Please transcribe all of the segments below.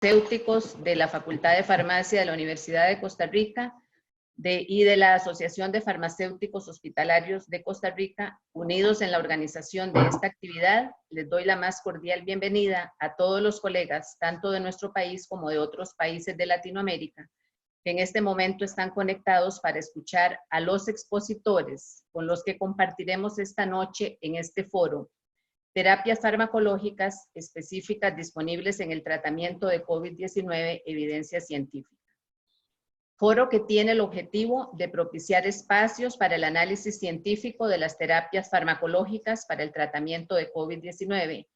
farmacéuticos de la Facultad de Farmacia de la Universidad de Costa Rica y de la Asociación de Farmacéuticos Hospitalarios de Costa Rica, unidos en la organización de esta actividad. Les doy la más cordial bienvenida a todos los colegas, tanto de nuestro país como de otros países de Latinoamérica, que en este momento están conectados para escuchar a los expositores con los que compartiremos esta noche en este foro: terapias farmacológicas específicas disponibles en el tratamiento de COVID-19, evidencia científica. Foro que tiene el objetivo de propiciar espacios para el análisis científico de las terapias farmacológicas para el tratamiento de COVID-19,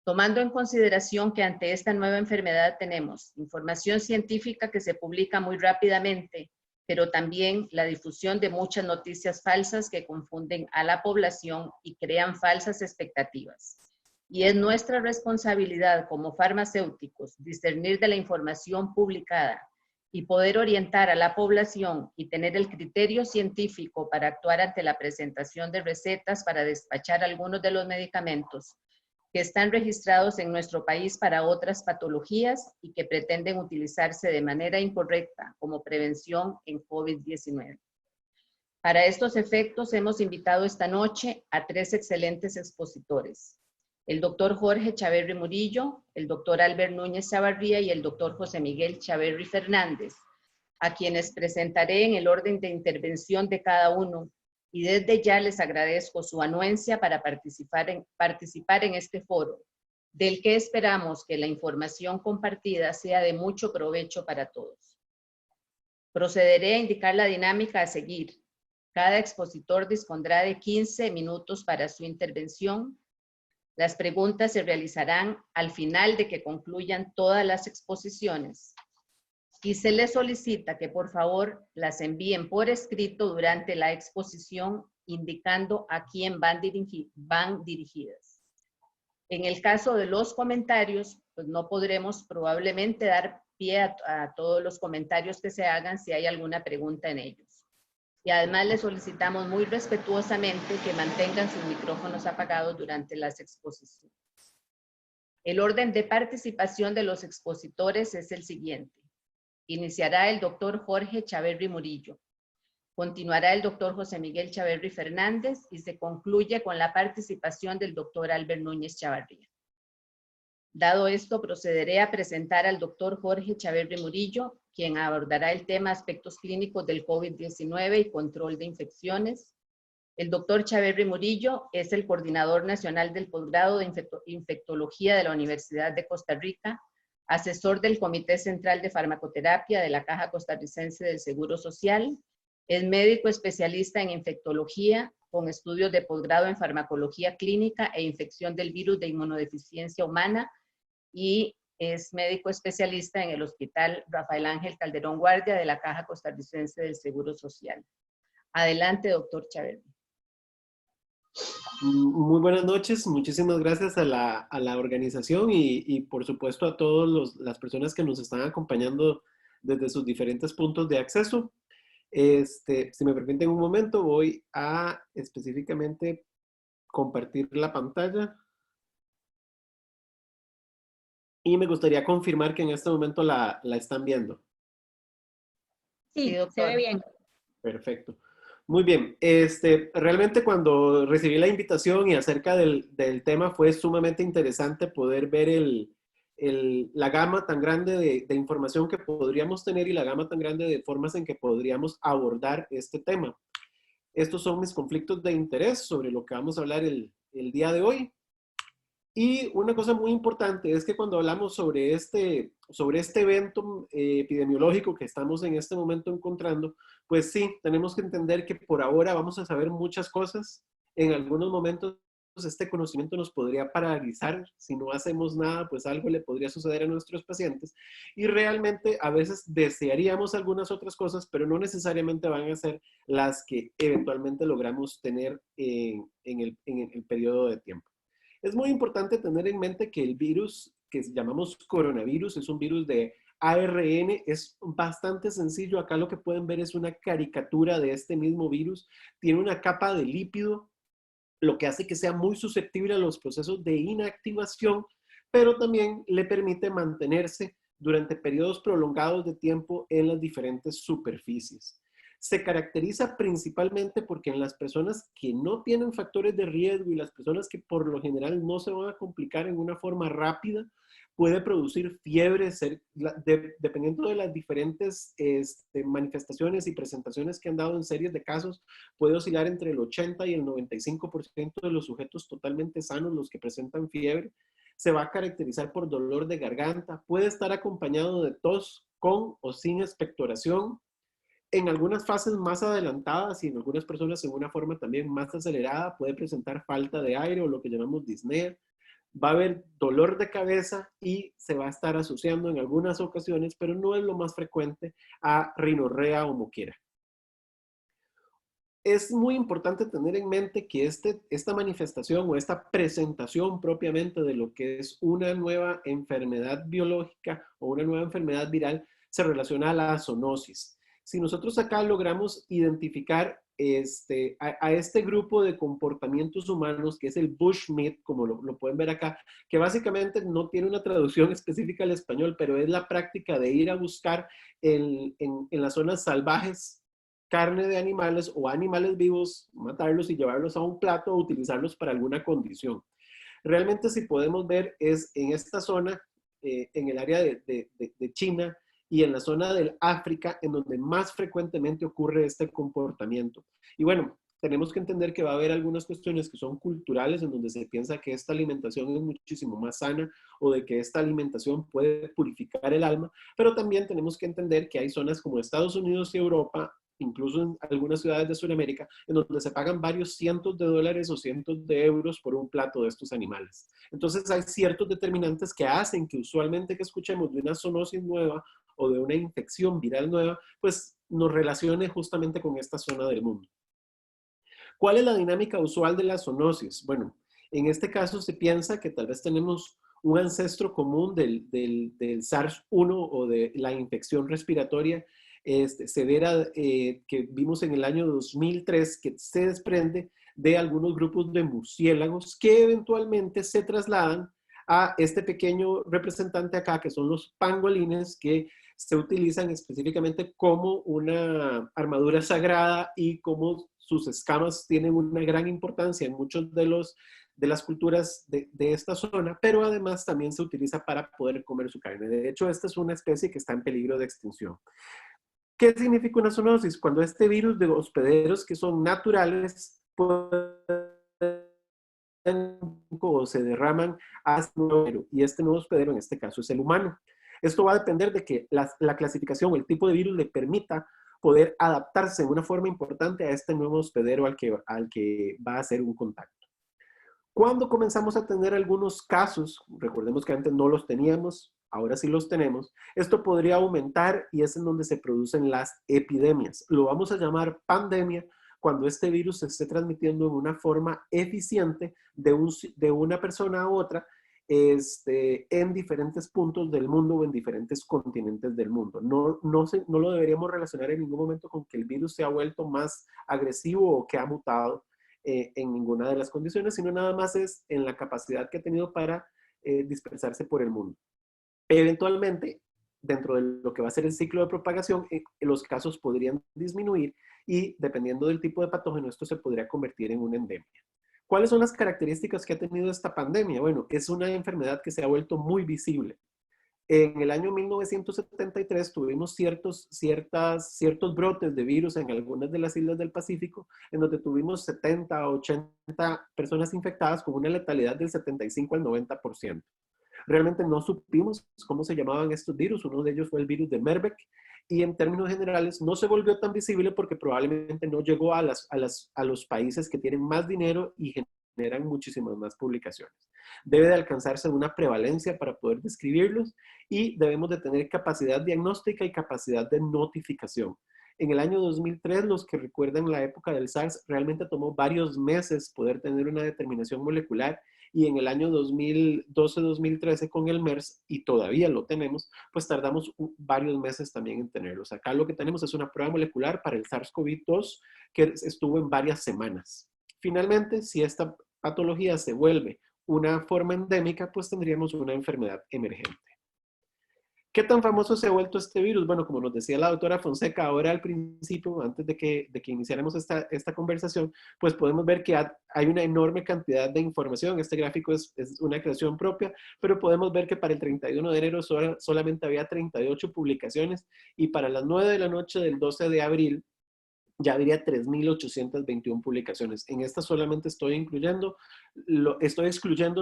tomando en consideración que ante esta nueva enfermedad tenemos información científica que se publica muy rápidamente, pero también la difusión de muchas noticias falsas que confunden a la población y crean falsas expectativas. Y es nuestra responsabilidad como farmacéuticos discernir de la información publicada y poder orientar a la población y tener el criterio científico para actuar ante la presentación de recetas para despachar algunos de los medicamentos que están registrados en nuestro país para otras patologías y que pretenden utilizarse de manera incorrecta como prevención en COVID-19. Para estos efectos hemos invitado esta noche a 3 excelentes expositores: el doctor Jorge Chaverri Murillo, el doctor Albert Núñez Chavarría y el doctor José Miguel Chaverri Fernández, a quienes presentaré en el orden de intervención de cada uno, y desde ya les agradezco su anuencia para participar en este foro, del que esperamos que la información compartida sea de mucho provecho para todos. Procederé a indicar la dinámica a seguir. Cada expositor dispondrá de 15 minutos para su intervención. Las preguntas se realizarán al final de que concluyan todas las exposiciones. Y se les solicita que por favor las envíen por escrito durante la exposición, indicando a quién van dirigidas. En el caso de los comentarios, pues no podremos probablemente dar pie a todos los comentarios que se hagan si hay alguna pregunta en ellos. Y además les solicitamos muy respetuosamente que mantengan sus micrófonos apagados durante las exposiciones. El orden de participación de los expositores es el siguiente. Iniciará el doctor Jorge Chaverri Murillo. Continuará el doctor José Miguel Chaverri Fernández y se concluye con la participación del doctor Albert Núñez Chavarría. Dado esto, procederé a presentar al doctor Jorge Chaverri Murillo, quien abordará el tema aspectos clínicos del COVID-19 y control de infecciones. El doctor Chaverri Murillo es el coordinador nacional del posgrado de infectología de la Universidad de Costa Rica, asesor del Comité Central de Farmacoterapia de la Caja Costarricense del Seguro Social, es médico especialista en infectología con estudios de posgrado en farmacología clínica e infección del virus de inmunodeficiencia humana y es médico especialista en el Hospital Rafael Ángel Calderón Guardia de la Caja Costarricense del Seguro Social. Adelante, doctor Chaverri. Muy buenas noches, muchísimas gracias a la organización y por supuesto a todas las personas que nos están acompañando desde sus diferentes puntos de acceso. Si me permiten un momento, voy a específicamente compartir la pantalla. Y me gustaría confirmar que en este momento la están viendo. Sí, Se ve bien. Perfecto. Muy bien. Realmente cuando recibí la invitación y acerca del tema fue sumamente interesante poder ver la gama tan grande de información que podríamos tener y la gama tan grande de formas en que podríamos abordar este tema. Estos son mis conflictos de interés sobre lo que vamos a hablar el día de hoy. Y una cosa muy importante es que cuando hablamos sobre este evento epidemiológico que estamos en este momento encontrando, pues sí, tenemos que entender que por ahora vamos a saber muchas cosas. En algunos momentos este conocimiento nos podría paralizar. Si no hacemos nada, pues algo le podría suceder a nuestros pacientes. Y realmente a veces desearíamos algunas otras cosas, pero no necesariamente van a ser las que eventualmente logramos tener en el periodo de tiempo. Es muy importante tener en mente que el virus que llamamos coronavirus es un virus de ARN, es bastante sencillo. Acá lo que pueden ver es una caricatura de este mismo virus. Tiene una capa de lípido, lo que hace que sea muy susceptible a los procesos de inactivación, pero también le permite mantenerse durante periodos prolongados de tiempo en las diferentes superficies. Se caracteriza principalmente porque en las personas que no tienen factores de riesgo y las personas que por lo general no se van a complicar en una forma rápida, puede producir fiebre, dependiendo de las diferentes manifestaciones y presentaciones que han dado en series de casos, puede oscilar entre el 80 y el 95% de los sujetos totalmente sanos, los que presentan fiebre. Se va a caracterizar por dolor de garganta, puede estar acompañado de tos con o sin expectoración. En algunas fases más adelantadas y en algunas personas en una forma también más acelerada puede presentar falta de aire o lo que llamamos disnea. Va a haber dolor de cabeza y se va a estar asociando en algunas ocasiones, pero no es lo más frecuente, a rinorrea o moquera. Es muy importante tener en mente que esta manifestación o esta presentación propiamente de lo que es una nueva enfermedad biológica o una nueva enfermedad viral se relaciona a la zoonosis. Si nosotros acá logramos identificar a este grupo de comportamientos humanos, que es el bushmeat, como lo pueden ver acá, que básicamente no tiene una traducción específica al español, pero es la práctica de ir a buscar en las zonas salvajes carne de animales o animales vivos, matarlos y llevarlos a un plato o utilizarlos para alguna condición. Realmente, si podemos ver, es en esta zona, en el área de China y en la zona del África, en donde más frecuentemente ocurre este comportamiento. Y bueno, tenemos que entender que va a haber algunas cuestiones que son culturales, en donde se piensa que esta alimentación es muchísimo más sana o de que esta alimentación puede purificar el alma, pero también tenemos que entender que hay zonas como Estados Unidos y Europa, incluso en algunas ciudades de Sudamérica, en donde se pagan varios cientos de dólares o cientos de euros por un plato de estos animales. Entonces hay ciertos determinantes que hacen que usualmente que escuchemos de una zoonosis nueva o de una infección viral nueva, pues nos relacione justamente con esta zona del mundo. ¿Cuál es la dinámica usual de la zoonosis? Bueno, en este caso se piensa que tal vez tenemos un ancestro común del SARS-1 o de la infección respiratoria severa que vimos en el año 2003, que se desprende de algunos grupos de murciélagos que eventualmente se trasladan a este pequeño representante acá, que son los pangolines, que se utilizan específicamente como una armadura sagrada y como sus escamas tienen una gran importancia en muchos de las culturas de esta zona, pero además también se utiliza para poder comer su carne. De hecho, esta es una especie que está en peligro de extinción. ¿Qué significa una zoonosis? Cuando este virus de hospederos que son naturales o se derraman hacia un nuevo hospedero, y este nuevo hospedero en este caso es el humano. Esto va a depender de que la clasificación o el tipo de virus le permita poder adaptarse de una forma importante a este nuevo hospedero al que va a hacer un contacto. Cuando comenzamos a tener algunos casos, recordemos que antes no los teníamos, ahora sí los tenemos, esto podría aumentar y es en donde se producen las epidemias. Lo vamos a llamar pandemia cuando este virus se esté transmitiendo en una forma eficiente de una persona a otra en diferentes puntos del mundo o en diferentes continentes del mundo. No lo deberíamos relacionar en ningún momento con que el virus se ha vuelto más agresivo o que ha mutado en ninguna de las condiciones, sino nada más es en la capacidad que ha tenido para dispersarse por el mundo. Eventualmente, dentro de lo que va a ser el ciclo de propagación, los casos podrían disminuir y dependiendo del tipo de patógeno, esto se podría convertir en una endemia. ¿Cuáles son las características que ha tenido esta pandemia? Bueno, es una enfermedad que se ha vuelto muy visible. En el año 1973 tuvimos ciertos brotes de virus en algunas de las islas del Pacífico, en donde tuvimos 70 a 80 personas infectadas con una letalidad del 75 al 90%. Realmente no supimos cómo se llamaban estos virus. Uno de ellos fue el virus de Marburg y en términos generales no se volvió tan visible porque probablemente no llegó a los países que tienen más dinero y generan muchísimas más publicaciones. Debe de alcanzarse una prevalencia para poder describirlos y debemos de tener capacidad diagnóstica y capacidad de notificación. En el año 2003, los que recuerdan la época del SARS, realmente tomó varios meses poder tener una determinación molecular y en el año 2012-2013 con el MERS, y todavía lo tenemos, pues tardamos varios meses también en tenerlos. Acá lo que tenemos es una prueba molecular para el SARS-CoV-2 que estuvo en varias semanas. Finalmente, si esta patología se vuelve una forma endémica, pues tendríamos una enfermedad emergente. ¿Qué tan famoso se ha vuelto este virus? Bueno, como nos decía la doctora Fonseca ahora al principio, antes de que iniciáramos esta conversación, pues podemos ver que hay una enorme cantidad de información. Este gráfico es una creación propia, pero podemos ver que para el 31 de enero solamente había 38 publicaciones y para las 9 de la noche del 12 de abril ya habría 3.821 publicaciones. En esta solamente estoy excluyendo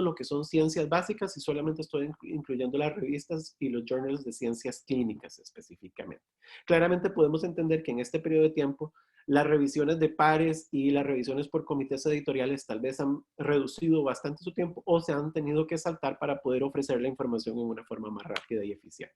lo que son ciencias básicas y solamente estoy incluyendo las revistas y los journals de ciencias clínicas específicamente. Claramente podemos entender que en este periodo de tiempo las revisiones de pares y las revisiones por comités editoriales tal vez han reducido bastante su tiempo o se han tenido que saltar para poder ofrecer la información en una forma más rápida y eficiente.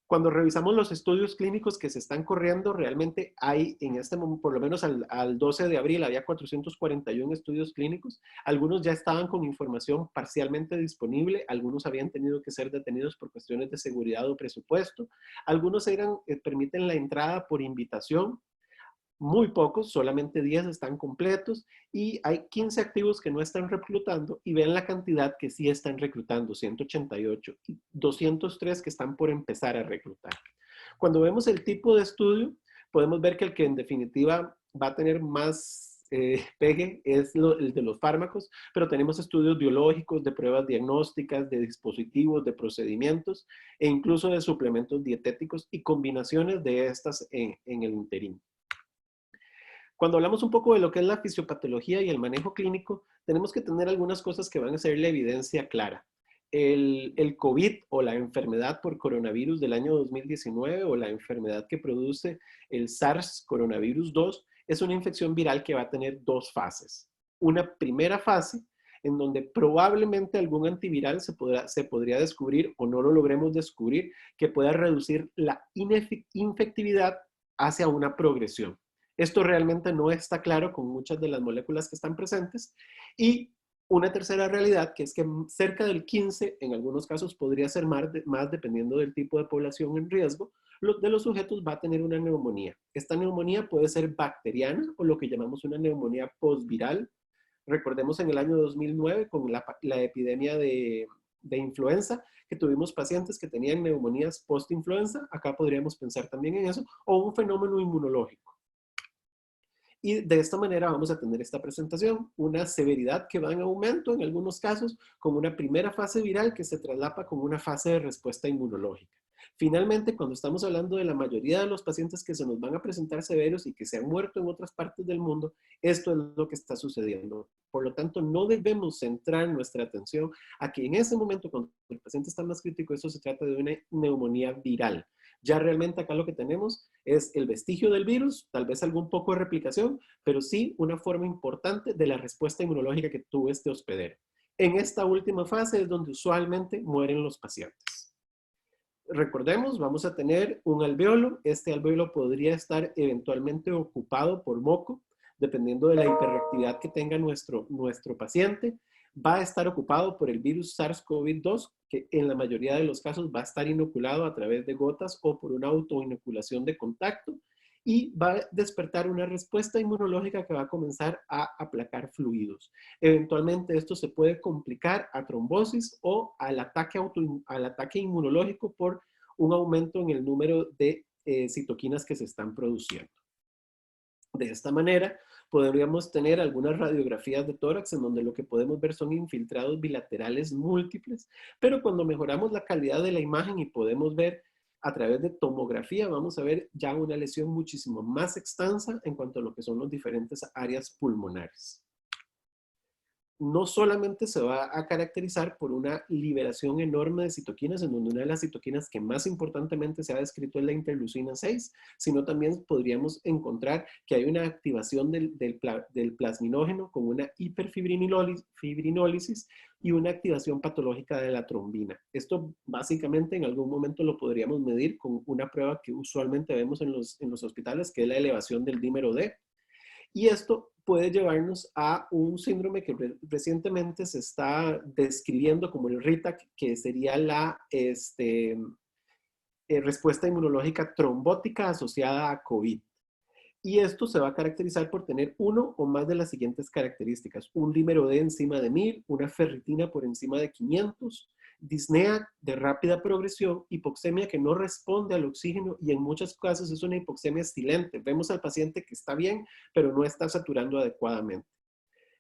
Cuando revisamos los estudios clínicos que se están corriendo, realmente hay en este momento, por lo menos al 12 de abril, había 441 estudios clínicos. Algunos ya estaban con información parcialmente disponible, algunos habían tenido que ser detenidos por cuestiones de seguridad o presupuesto. Algunos permiten la entrada por invitación. Muy pocos, solamente 10 están completos y hay 15 activos que no están reclutando y ven la cantidad que sí están reclutando, 188 y 203 que están por empezar a reclutar. Cuando vemos el tipo de estudio, podemos ver que el que en definitiva va a tener más pegue es el de los fármacos, pero tenemos estudios biológicos, de pruebas diagnósticas, de dispositivos, de procedimientos e incluso de suplementos dietéticos y combinaciones de estas en el interín. Cuando hablamos un poco de lo que es la fisiopatología y el manejo clínico, tenemos que tener algunas cosas que van a ser la evidencia clara. El COVID o la enfermedad por coronavirus del año 2019 o la enfermedad que produce el SARS coronavirus 2 es una infección viral que va a tener dos fases. Una primera fase en donde probablemente algún antiviral se podría descubrir o no lo logremos descubrir que pueda reducir la infectividad hacia una progresión. Esto realmente no está claro con muchas de las moléculas que están presentes. Y una tercera realidad, que es que cerca del 15, en algunos casos podría ser más dependiendo del tipo de población en riesgo, de los sujetos va a tener una neumonía. Esta neumonía puede ser bacteriana o lo que llamamos una neumonía postviral. Recordemos en el año 2009 con la epidemia de influenza, que tuvimos pacientes que tenían neumonías post-influenza. Acá podríamos pensar también en eso, o un fenómeno inmunológico. Y de esta manera vamos a tener esta presentación, una severidad que va en aumento en algunos casos, con una primera fase viral que se traslapa con una fase de respuesta inmunológica. Finalmente, cuando estamos hablando de la mayoría de los pacientes que se nos van a presentar severos y que se han muerto en otras partes del mundo, esto es lo que está sucediendo. Por lo tanto, no debemos centrar nuestra atención a que en ese momento, cuando el paciente está más crítico, eso se trata de una neumonía viral. Ya realmente acá lo que tenemos es el vestigio del virus, tal vez algún poco de replicación, pero sí una forma importante de la respuesta inmunológica que tuvo este hospedero. En esta última fase es donde usualmente mueren los pacientes. Recordemos, vamos a tener un alvéolo. Este alvéolo podría estar eventualmente ocupado por moco, dependiendo de la hiperreactividad que tenga nuestro paciente. Va a estar ocupado por el virus SARS-CoV-2, que en la mayoría de los casos va a estar inoculado a través de gotas o por una autoinoculación de contacto y va a despertar una respuesta inmunológica que va a comenzar a aplacar fluidos. Eventualmente esto se puede complicar a trombosis o al ataque inmunológico por un aumento en el número de citoquinas que se están produciendo. De esta manera, podríamos tener algunas radiografías de tórax en donde lo que podemos ver son infiltrados bilaterales múltiples, pero cuando mejoramos la calidad de la imagen y podemos ver a través de tomografía, vamos a ver ya una lesión muchísimo más extensa en cuanto a lo que son las diferentes áreas pulmonares. No solamente se va a caracterizar por una liberación enorme de citoquinas, en donde una de las citoquinas que más importantemente se ha descrito es la interleucina 6, sino también podríamos encontrar que hay una activación del plasminógeno con una hiperfibrinólisis y una activación patológica de la trombina. Esto básicamente en algún momento lo podríamos medir con una prueba que usualmente vemos en los hospitales, que es la elevación del dímero D. Y esto puede llevarnos a un síndrome que recientemente se está describiendo como el RITAC, que sería la respuesta inmunológica trombótica asociada a COVID. Y esto se va a caracterizar por tener uno o más de las siguientes características. Un dímero D encima de 1000, una ferritina por encima de 500, disnea de rápida progresión, hipoxemia que no responde al oxígeno y en muchos casos es una hipoxemia silente. Vemos al paciente que está bien, pero no está saturando adecuadamente.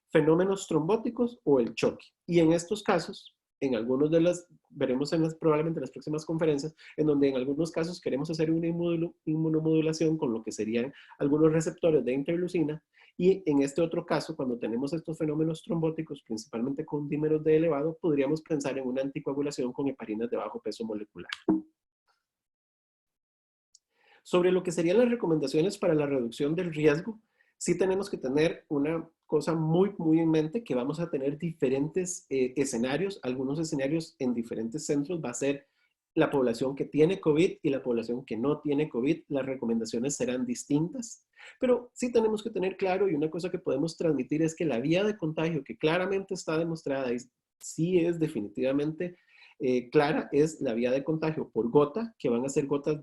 Fenómenos trombóticos o el choque. Y en estos casos, en algunos de las, veremos probablemente en las próximas conferencias, en donde en algunos casos queremos hacer una inmunomodulación con lo que serían algunos receptores de interleucina, y en este otro caso, cuando tenemos estos fenómenos trombóticos, principalmente con dímeros de elevado, podríamos pensar en una anticoagulación con heparinas de bajo peso molecular. Sobre lo que serían las recomendaciones para la reducción del riesgo, sí tenemos que tener una cosa muy, muy en mente, que vamos a tener diferentes escenarios. Algunos escenarios en diferentes centros va a ser la población que tiene COVID y la población que no tiene COVID. Las recomendaciones serán distintas, pero sí tenemos que tener claro, y una cosa que podemos transmitir es que la vía de contagio que claramente está demostrada y sí es definitivamente clara, es la vía de contagio por gota, que van a ser gotas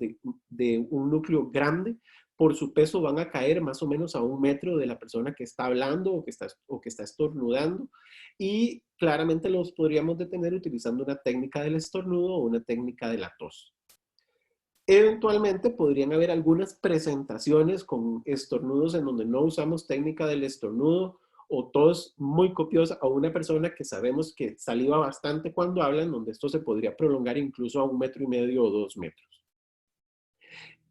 de un núcleo grande. Por su peso van a caer más o menos a 1 metro de la persona que está hablando o que está estornudando, y claramente los podríamos detener utilizando una técnica del estornudo o una técnica de la tos. Eventualmente podrían haber algunas presentaciones con estornudos en donde no usamos técnica del estornudo o tos muy copiosa, o una persona que sabemos que saliva bastante cuando hablan, donde esto se podría prolongar incluso a 1,5 metros o 2 metros.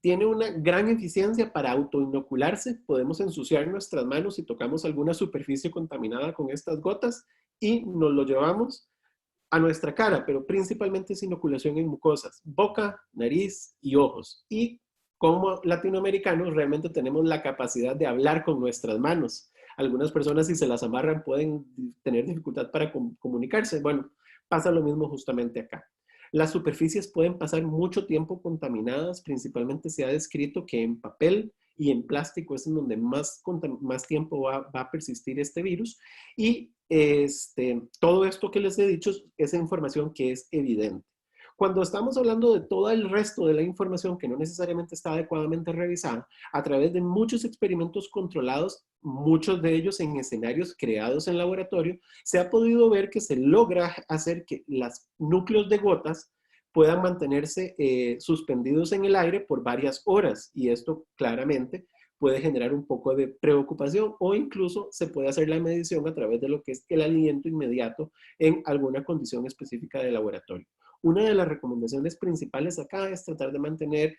Tiene una gran eficiencia para autoinocularse. Podemos ensuciar nuestras manos si tocamos alguna superficie contaminada con estas gotas y nos lo llevamos a nuestra cara, pero principalmente es inoculación en mucosas, boca, nariz y ojos. Y como latinoamericanos realmente tenemos la capacidad de hablar con nuestras manos. Algunas personas, si se las amarran, pueden tener dificultad para comunicarse. Bueno, pasa lo mismo justamente acá. Las superficies pueden pasar mucho tiempo contaminadas, principalmente se ha descrito que en papel y en plástico es en donde más tiempo va a persistir este virus. Y todo esto que les he dicho es información que es evidente. Cuando estamos hablando de todo el resto de la información que no necesariamente está adecuadamente revisada, a través de muchos experimentos controlados, muchos de ellos en escenarios creados en laboratorio, se ha podido ver que se logra hacer que los núcleos de gotas puedan mantenerse suspendidos en el aire por varias horas, y esto claramente puede generar un poco de preocupación, o incluso se puede hacer la medición a través de lo que es el aliento inmediato en alguna condición específica de laboratorio. Una de las recomendaciones principales acá es tratar de mantener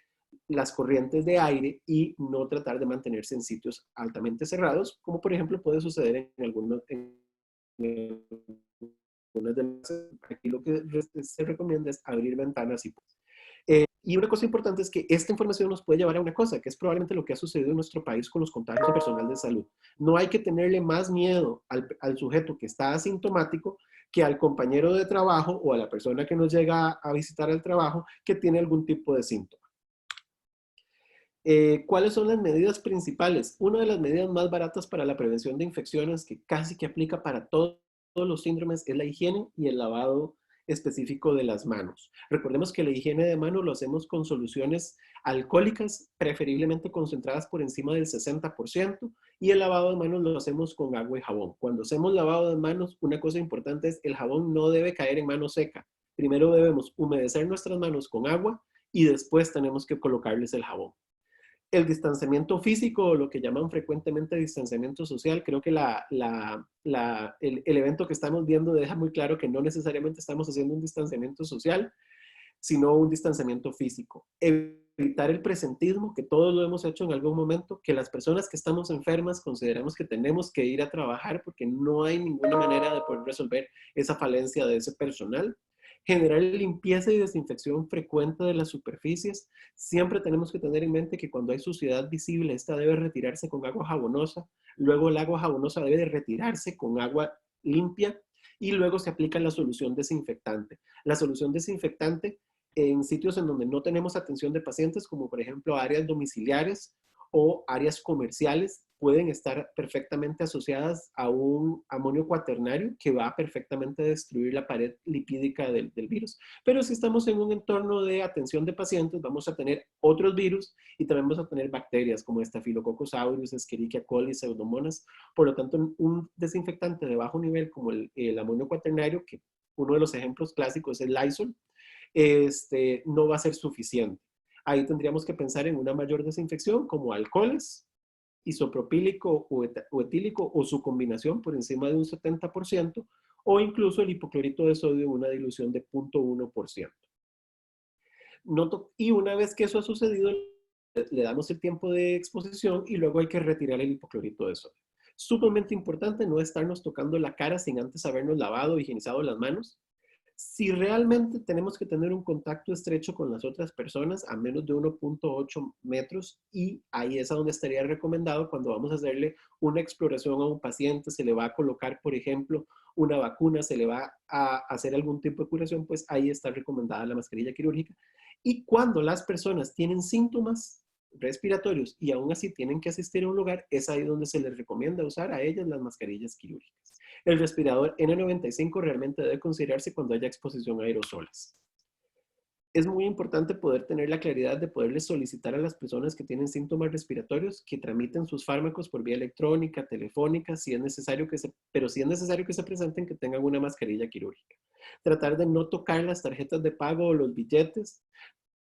las corrientes de aire y no tratar de mantenerse en sitios altamente cerrados, como por ejemplo puede suceder en algunos de las, aquí lo que se recomienda es abrir ventanas y una cosa importante es que esta información nos puede llevar a una cosa, que es probablemente lo que ha sucedido en nuestro país con los contagios de personal de salud. No hay que tenerle más miedo al sujeto que está asintomático que al compañero de trabajo o a la persona que nos llega a visitar al trabajo que tiene algún tipo de síntoma. ¿Cuáles son las medidas principales? Una de las medidas más baratas para la prevención de infecciones, que casi que aplica para todos los síndromes, es la higiene y el lavado específico de las manos. Recordemos que la higiene de manos lo hacemos con soluciones alcohólicas, preferiblemente concentradas por encima del 60%, y el lavado de manos lo hacemos con agua y jabón. Cuando hacemos lavado de manos, una cosa importante es el jabón no debe caer en mano seca. Primero debemos humedecer nuestras manos con agua y después tenemos que colocarles el jabón. El distanciamiento físico, o lo que llaman frecuentemente distanciamiento social, creo que el evento que estamos viendo deja muy claro que no necesariamente estamos haciendo un distanciamiento social, sino un distanciamiento físico. Evitar el presentismo, que todos lo hemos hecho en algún momento, que las personas que estamos enfermas consideramos que tenemos que ir a trabajar porque no hay ninguna manera de poder resolver esa falencia de ese personal. Generar limpieza y desinfección frecuente de las superficies. Siempre tenemos que tener en mente que cuando hay suciedad visible, esta debe retirarse con agua jabonosa. Luego el agua jabonosa debe de retirarse con agua limpia y luego se aplica la solución desinfectante. La solución desinfectante en sitios en donde no tenemos atención de pacientes, como por ejemplo áreas domiciliares o áreas comerciales, pueden estar perfectamente asociadas a un amonio cuaternario que va a perfectamente destruir la pared lipídica del virus. Pero si estamos en un entorno de atención de pacientes, vamos a tener otros virus y también vamos a tener bacterias como Staphylococcus aureus, Escherichia coli, Pseudomonas. Por lo tanto, un desinfectante de bajo nivel como el amonio cuaternario, que uno de los ejemplos clásicos es el Lysol, no va a ser suficiente. Ahí tendríamos que pensar en una mayor desinfección como alcoholes, isopropílico o etílico o su combinación por encima de un 70%, o incluso el hipoclorito de sodio en una dilución de 0.1%. Y una vez que eso ha sucedido, le damos el tiempo de exposición y luego hay que retirar el hipoclorito de sodio. Sumamente importante no estarnos tocando la cara sin antes habernos lavado o higienizado las manos. Si realmente tenemos que tener un contacto estrecho con las otras personas a menos de 1.8 metros, y ahí es a donde estaría recomendado cuando vamos a hacerle una exploración a un paciente, se le va a colocar, por ejemplo, una vacuna, se le va a hacer algún tipo de curación, pues ahí está recomendada la mascarilla quirúrgica. Y cuando las personas tienen síntomas respiratorios y aún así tienen que asistir a un lugar, es ahí donde se les recomienda usar a ellas las mascarillas quirúrgicas. El respirador N95 realmente debe considerarse cuando haya exposición a aerosoles. Es muy importante poder tener la claridad de poderles solicitar a las personas que tienen síntomas respiratorios que tramiten sus fármacos por vía electrónica, telefónica, si es necesario pero si es necesario que se presenten, que tengan una mascarilla quirúrgica. Tratar de no tocar las tarjetas de pago o los billetes.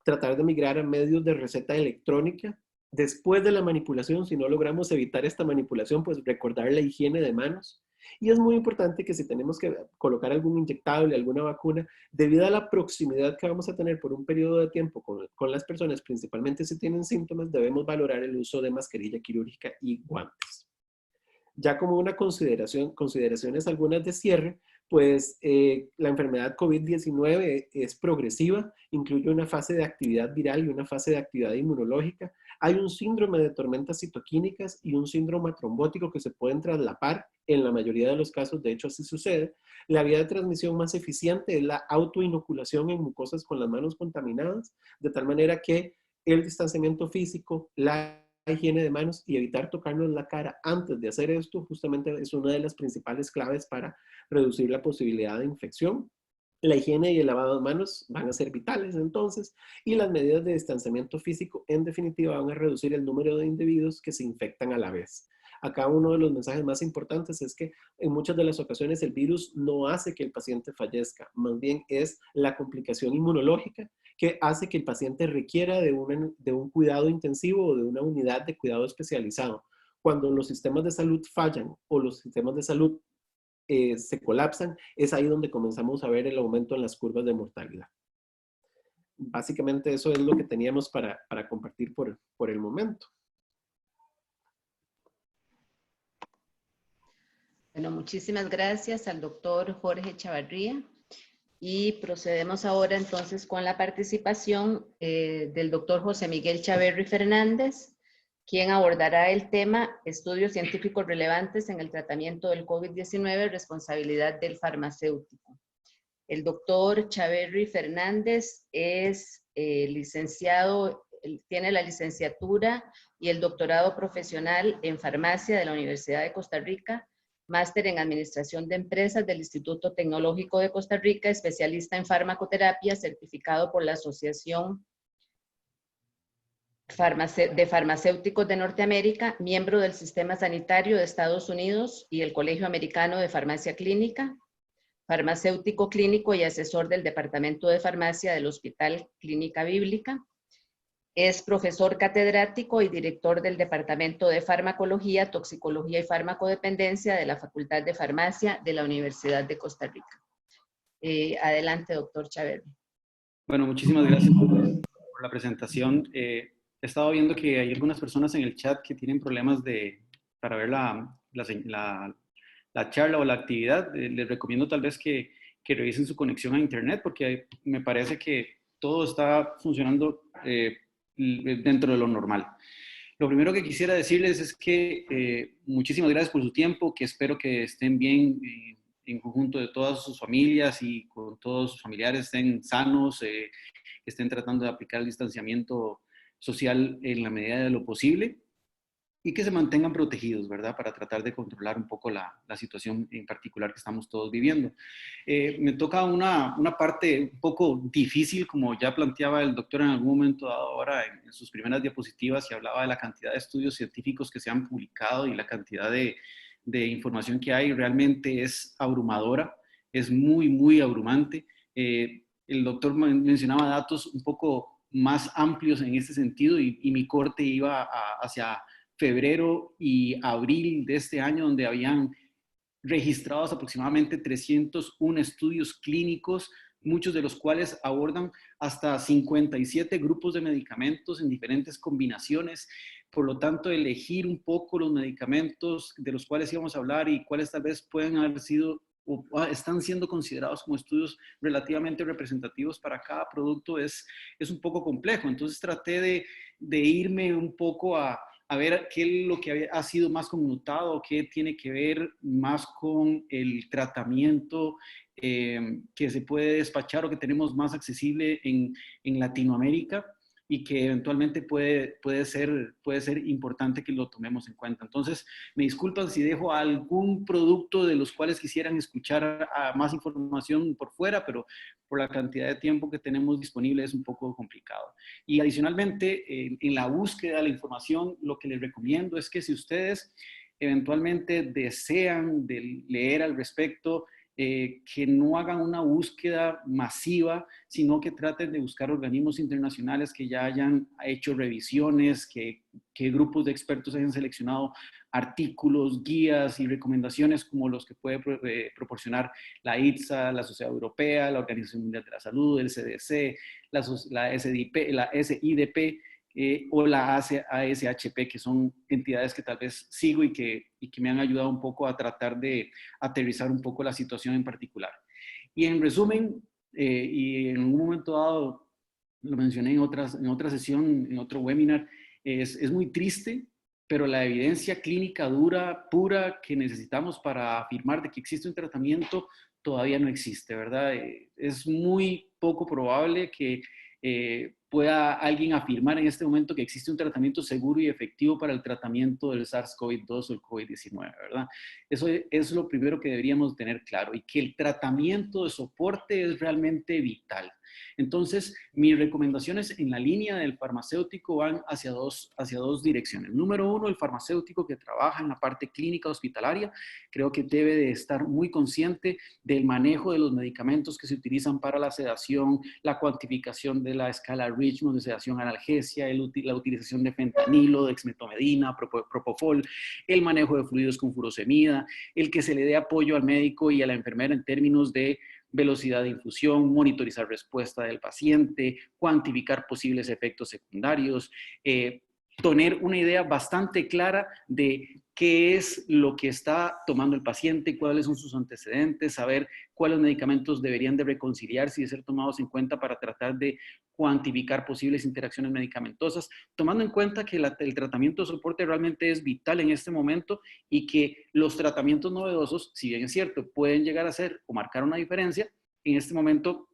Tratar de migrar a medios de receta electrónica. Después de la manipulación, si no logramos evitar esta manipulación, pues recordar la higiene de manos. Y es muy importante que si tenemos que colocar algún inyectable, alguna vacuna, debido a la proximidad que vamos a tener por un periodo de tiempo con las personas, principalmente si tienen síntomas, debemos valorar el uso de mascarilla quirúrgica y guantes. Ya como una consideraciones algunas de cierre, pues la enfermedad COVID-19 es progresiva, incluye una fase de actividad viral y una fase de actividad inmunológica. Hay un síndrome de tormentas citoquímicas y un síndrome trombótico que se pueden traslapar. En la mayoría de los casos, de hecho, así sucede. La vía de transmisión más eficiente es la autoinoculación en mucosas con las manos contaminadas, de tal manera que el distanciamiento físico, la higiene de manos y evitar tocarnos la cara antes de hacer esto, justamente es una de las principales claves para reducir la posibilidad de infección. La higiene y el lavado de manos van a ser vitales entonces, y las medidas de distanciamiento físico en definitiva van a reducir el número de individuos que se infectan a la vez. Acá uno de los mensajes más importantes es que en muchas de las ocasiones el virus no hace que el paciente fallezca, más bien es la complicación inmunológica que hace que el paciente requiera de un cuidado intensivo o de una unidad de cuidado especializado. Cuando los sistemas de salud fallan o los sistemas de salud se colapsan, es ahí donde comenzamos a ver el aumento en las curvas de mortalidad. Básicamente eso es lo que teníamos para compartir por el momento. Bueno, muchísimas gracias al doctor Jorge Chavarría. Y procedemos ahora entonces con la participación del doctor José Miguel Chaverri Fernández, quien abordará el tema estudios científicos relevantes en el tratamiento del COVID-19, responsabilidad del farmacéutico. El doctor Chaverri Fernández es licenciado, tiene la licenciatura y el doctorado profesional en farmacia de la Universidad de Costa Rica, máster en Administración de Empresas del Instituto Tecnológico de Costa Rica, especialista en farmacoterapia, certificado por la Asociación de Farmacéuticos de Norteamérica, miembro del Sistema Sanitario de Estados Unidos y el Colegio Americano de Farmacia Clínica, farmacéutico clínico y asesor del Departamento de Farmacia del Hospital Clínica Bíblica. Es profesor catedrático y director del Departamento de Farmacología, Toxicología y Farmacodependencia de la Facultad de Farmacia de la Universidad de Costa Rica. Adelante, doctor Chaverri. Bueno, muchísimas gracias por la presentación. He estado viendo que hay algunas personas en el chat que tienen problemas para ver la charla o la actividad. Les recomiendo tal vez que revisen su conexión a internet, porque me parece que todo está funcionando dentro de lo normal. Lo primero que quisiera decirles es que muchísimas gracias por su tiempo, que espero que estén bien en conjunto de todas sus familias y con todos sus familiares estén sanos, que estén tratando de aplicar el distanciamiento social en la medida de lo posible y que se mantengan protegidos, ¿verdad? Para tratar de controlar un poco la situación en particular que estamos todos viviendo. Me toca una parte un poco difícil, como ya planteaba el doctor en algún momento dado ahora en sus primeras diapositivas, y hablaba de la cantidad de estudios científicos que se han publicado y la cantidad de información que hay realmente es abrumadora. es muy, muy abrumante. El doctor mencionaba datos un poco más amplios en este sentido y mi corte iba hacia febrero y abril de este año, donde habían registrados aproximadamente 301 estudios clínicos, muchos de los cuales abordan hasta 57 grupos de medicamentos en diferentes combinaciones. Por lo tanto, elegir un poco los medicamentos de los cuales íbamos a hablar y cuáles tal vez pueden haber sido o están siendo considerados como estudios relativamente representativos para cada producto es un poco complejo. Entonces traté de irme un poco a ver qué es lo que ha sido más connotado, qué tiene que ver más con el tratamiento que se puede despachar o que tenemos más accesible en Latinoamérica y que eventualmente puede ser importante que lo tomemos en cuenta. Entonces, me disculpan si dejo algún producto de los cuales quisieran escuchar más información por fuera, pero por la cantidad de tiempo que tenemos disponible es un poco complicado. Y adicionalmente, en la búsqueda de la información, lo que les recomiendo es que si ustedes eventualmente desean leer al respecto, que no hagan una búsqueda masiva, sino que traten de buscar organismos internacionales que ya hayan hecho revisiones, que grupos de expertos hayan seleccionado artículos, guías y recomendaciones como los que puede proporcionar la ITSA, la Sociedad Europea, la Organización Mundial de la Salud, el CDC, la SIDP, o la ASHP, que son entidades que tal vez sigo y que me han ayudado un poco a tratar de aterrizar un poco la situación en particular. Y en resumen, y en un momento dado, lo mencioné en otra sesión, en otro webinar, es muy triste, pero la evidencia clínica dura, pura, que necesitamos para afirmar de que existe un tratamiento, todavía no existe, ¿verdad? Es muy poco probable que pueda alguien afirmar en este momento que existe un tratamiento seguro y efectivo para el tratamiento del SARS-CoV-2 o el COVID-19, ¿verdad? Eso es lo primero que deberíamos tener claro, y que el tratamiento de soporte es realmente vital. Entonces, mis recomendaciones en la línea del farmacéutico van hacia dos direcciones. Número uno, el farmacéutico que trabaja en la parte clínica hospitalaria, creo que debe de estar muy consciente del manejo de los medicamentos que se utilizan para la sedación, la cuantificación de la escala Richmond de sedación analgesia, la utilización de fentanilo, dexmetomedina, propofol, el manejo de fluidos con furosemida, el que se le dé apoyo al médico y a la enfermera en términos de velocidad de infusión, monitorizar respuesta del paciente, cuantificar posibles efectos secundarios, tener una idea bastante clara de qué es lo que está tomando el paciente, cuáles son sus antecedentes, saber cuáles medicamentos deberían de reconciliarse y de ser tomados en cuenta para tratar de cuantificar posibles interacciones medicamentosas, tomando en cuenta que el tratamiento de soporte realmente es vital en este momento y que los tratamientos novedosos, si bien es cierto, pueden llegar a ser o marcar una diferencia, en este momento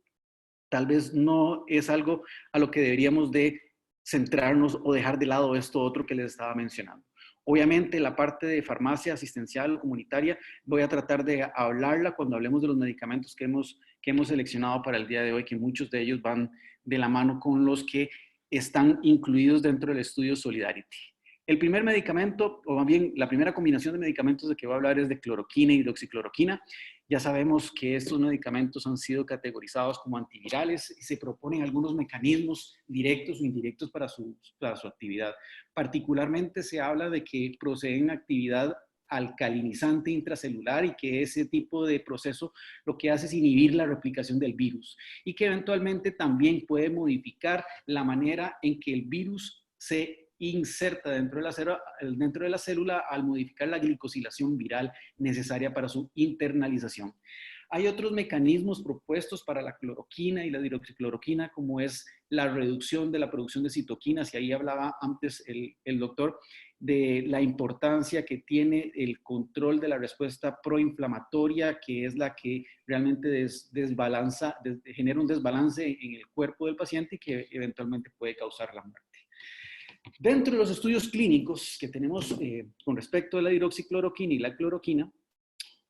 tal vez no es algo a lo que deberíamos de centrarnos o dejar de lado esto otro que les estaba mencionando. Obviamente la parte de farmacia asistencial o comunitaria voy a tratar de hablarla cuando hablemos de los medicamentos que hemos seleccionado para el día de hoy, que muchos de ellos van de la mano con los que están incluidos dentro del estudio Solidarity. El primer medicamento, o más bien la primera combinación de medicamentos de que voy a hablar es de cloroquina y hidroxicloroquina. Ya sabemos que estos medicamentos han sido categorizados como antivirales y se proponen algunos mecanismos directos o indirectos para su actividad. Particularmente se habla de que proceden actividad alcalinizante intracelular y que ese tipo de proceso lo que hace es inhibir la replicación del virus y que eventualmente también puede modificar la manera en que el virus se inserta dentro de la célula al modificar la glicosilación viral necesaria para su internalización. Hay otros mecanismos propuestos para la cloroquina y la hidroxicloroquina, como es la reducción de la producción de citoquinas, y ahí hablaba antes el doctor de la importancia que tiene el control de la respuesta proinflamatoria, que es la que realmente genera un desbalance en el cuerpo del paciente y que eventualmente puede causar la muerte. Dentro de los estudios clínicos que tenemos con respecto a la hidroxicloroquina y la cloroquina,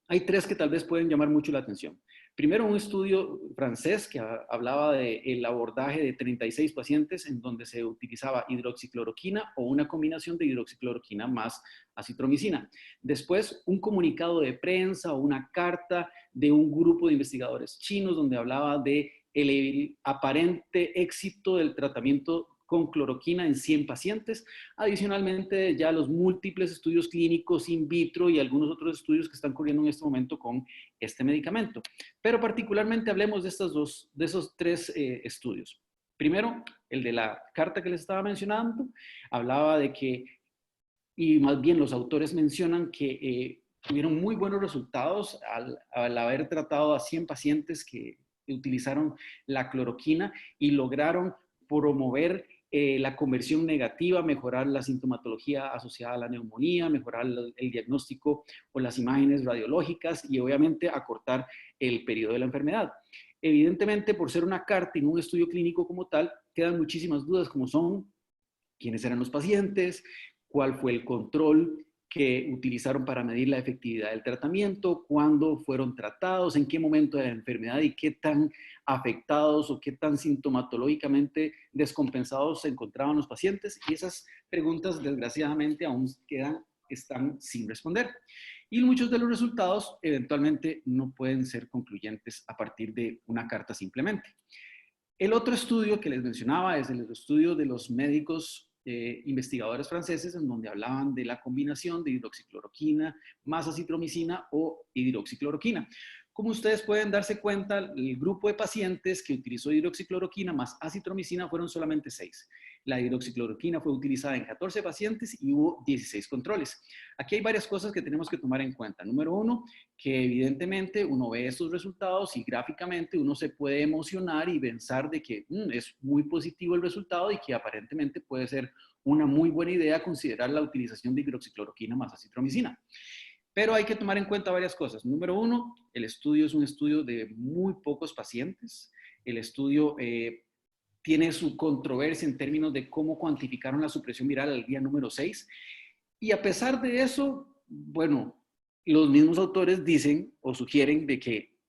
hay tres que tal vez pueden llamar mucho la atención. Primero, un estudio francés que hablaba del abordaje de 36 pacientes en donde se utilizaba hidroxicloroquina o una combinación de hidroxicloroquina más acitromicina. Después, un comunicado de prensa o una carta de un grupo de investigadores chinos donde hablaba de el aparente éxito del tratamiento con cloroquina en 100 pacientes. Adicionalmente, ya los múltiples estudios clínicos in vitro y algunos otros estudios que están corriendo en este momento con este medicamento. Pero particularmente hablemos de esos tres estudios. Primero, el de la carta que les estaba mencionando, hablaba de que, y más bien los autores mencionan que tuvieron muy buenos resultados al haber tratado a 100 pacientes que utilizaron la cloroquina y lograron promover la conversión negativa, mejorar la sintomatología asociada a la neumonía, mejorar el diagnóstico o las imágenes radiológicas y obviamente acortar el periodo de la enfermedad. Evidentemente, por ser una carta y no un estudio clínico como tal, quedan muchísimas dudas como son quiénes eran los pacientes, cuál fue el control que utilizaron para medir la efectividad del tratamiento, cuándo fueron tratados, en qué momento de la enfermedad y qué tan afectados o qué tan sintomatológicamente descompensados se encontraban los pacientes. Y esas preguntas, desgraciadamente, aún están sin responder. Y muchos de los resultados eventualmente no pueden ser concluyentes a partir de una carta simplemente. El otro estudio que les mencionaba es el estudio de los médicos investigadores franceses en donde hablaban de la combinación de hidroxicloroquina más acitromicina o hidroxicloroquina. Como ustedes pueden darse cuenta, el grupo de pacientes que utilizó hidroxicloroquina más acitromicina fueron solamente 6. La hidroxicloroquina fue utilizada en 14 pacientes y hubo 16 controles. Aquí hay varias cosas que tenemos que tomar en cuenta. Número uno, que evidentemente uno ve estos resultados y gráficamente uno se puede emocionar y pensar de que es muy positivo el resultado y que aparentemente puede ser una muy buena idea considerar la utilización de hidroxicloroquina más acitromicina. Pero hay que tomar en cuenta varias cosas. Número uno, el estudio es un estudio de muy pocos pacientes. El estudio tiene su controversia en términos de cómo cuantificaron la supresión viral al día número 6. Y a pesar de eso, bueno, los mismos autores dicen o sugieren de que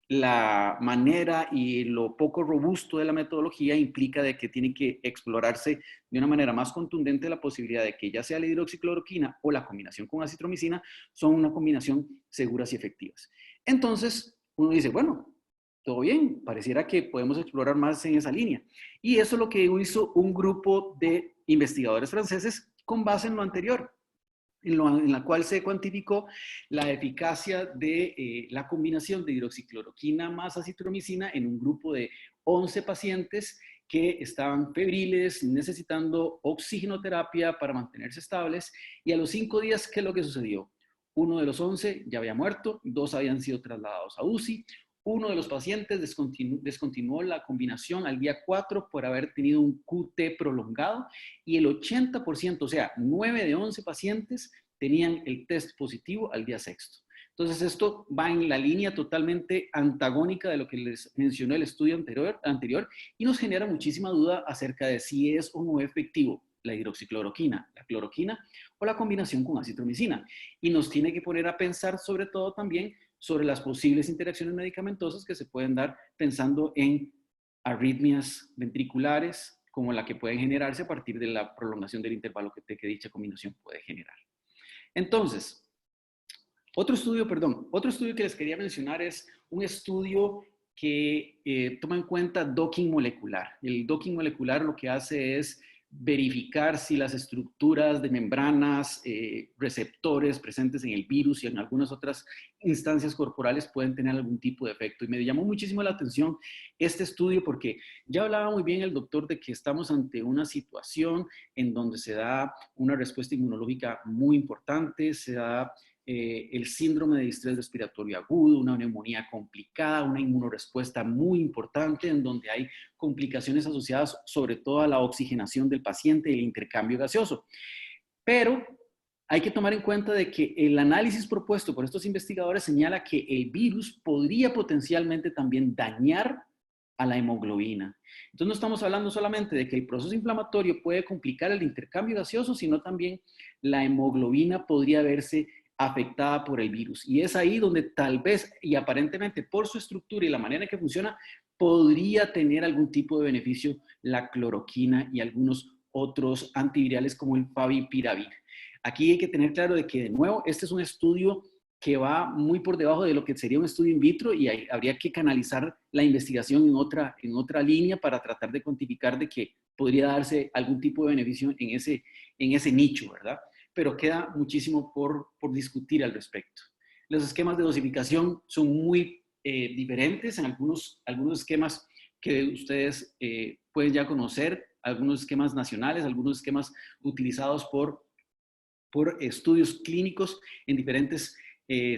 la manera y lo poco robusto de la metodología implica de que tiene que explorarse de una manera más contundente la posibilidad de que ya sea la hidroxicloroquina o la combinación con acitromicina son una combinación seguras y efectivas. Entonces, uno dice, bueno, todo bien, pareciera que podemos explorar más en esa línea. Y eso es lo que hizo un grupo de investigadores franceses con base en lo anterior, en la cual se cuantificó la eficacia de la combinación de hidroxicloroquina más acitromicina en un grupo de 11 pacientes que estaban febriles, necesitando oxigenoterapia para mantenerse estables, y a los 5 días, ¿qué es lo que sucedió? Uno de los 11 ya había muerto, 2 habían sido trasladados a UCI, uno de los pacientes descontinuó la combinación al día 4 por haber tenido un QT prolongado y el 80%, o sea, 9 de 11 pacientes tenían el test positivo al día 6. Entonces, esto va en la línea totalmente antagónica de lo que les mencionó el estudio anterior y nos genera muchísima duda acerca de si es o no efectivo la hidroxicloroquina, la cloroquina o la combinación con acitromicina. Y nos tiene que poner a pensar sobre todo también sobre las posibles interacciones medicamentosas que se pueden dar pensando en arritmias ventriculares, como la que pueden generarse a partir de la prolongación del intervalo que dicha combinación puede generar. Entonces, otro estudio que les quería mencionar es un estudio que toma en cuenta docking molecular. El docking molecular lo que hace es verificar si las estructuras de membranas, receptores presentes en el virus y en algunas otras instancias corporales pueden tener algún tipo de efecto. Y me llamó muchísimo la atención este estudio porque ya hablaba muy bien el doctor de que estamos ante una situación en donde se da una respuesta inmunológica muy importante, se da el síndrome de distrés respiratorio agudo, una neumonía complicada, una inmunorespuesta muy importante en donde hay complicaciones asociadas sobre todo a la oxigenación del paciente y el intercambio gaseoso. Pero hay que tomar en cuenta de que el análisis propuesto por estos investigadores señala que el virus podría potencialmente también dañar a la hemoglobina. Entonces no estamos hablando solamente de que el proceso inflamatorio puede complicar el intercambio gaseoso, sino también la hemoglobina podría verse afectada por el virus. Y es ahí donde tal vez, y aparentemente por su estructura y la manera en que funciona, podría tener algún tipo de beneficio la cloroquina y algunos otros antivirales como el favipiravir. Aquí hay que tener claro de que, de nuevo, este es un estudio que va muy por debajo de lo que sería un estudio in vitro y habría que canalizar la investigación en otra línea para tratar de cuantificar de que podría darse algún tipo de beneficio en ese nicho, ¿verdad? Pero queda muchísimo por discutir al respecto. Los esquemas de dosificación son muy diferentes en algunos esquemas que ustedes pueden ya conocer, algunos esquemas nacionales, algunos esquemas utilizados por estudios clínicos en diferentes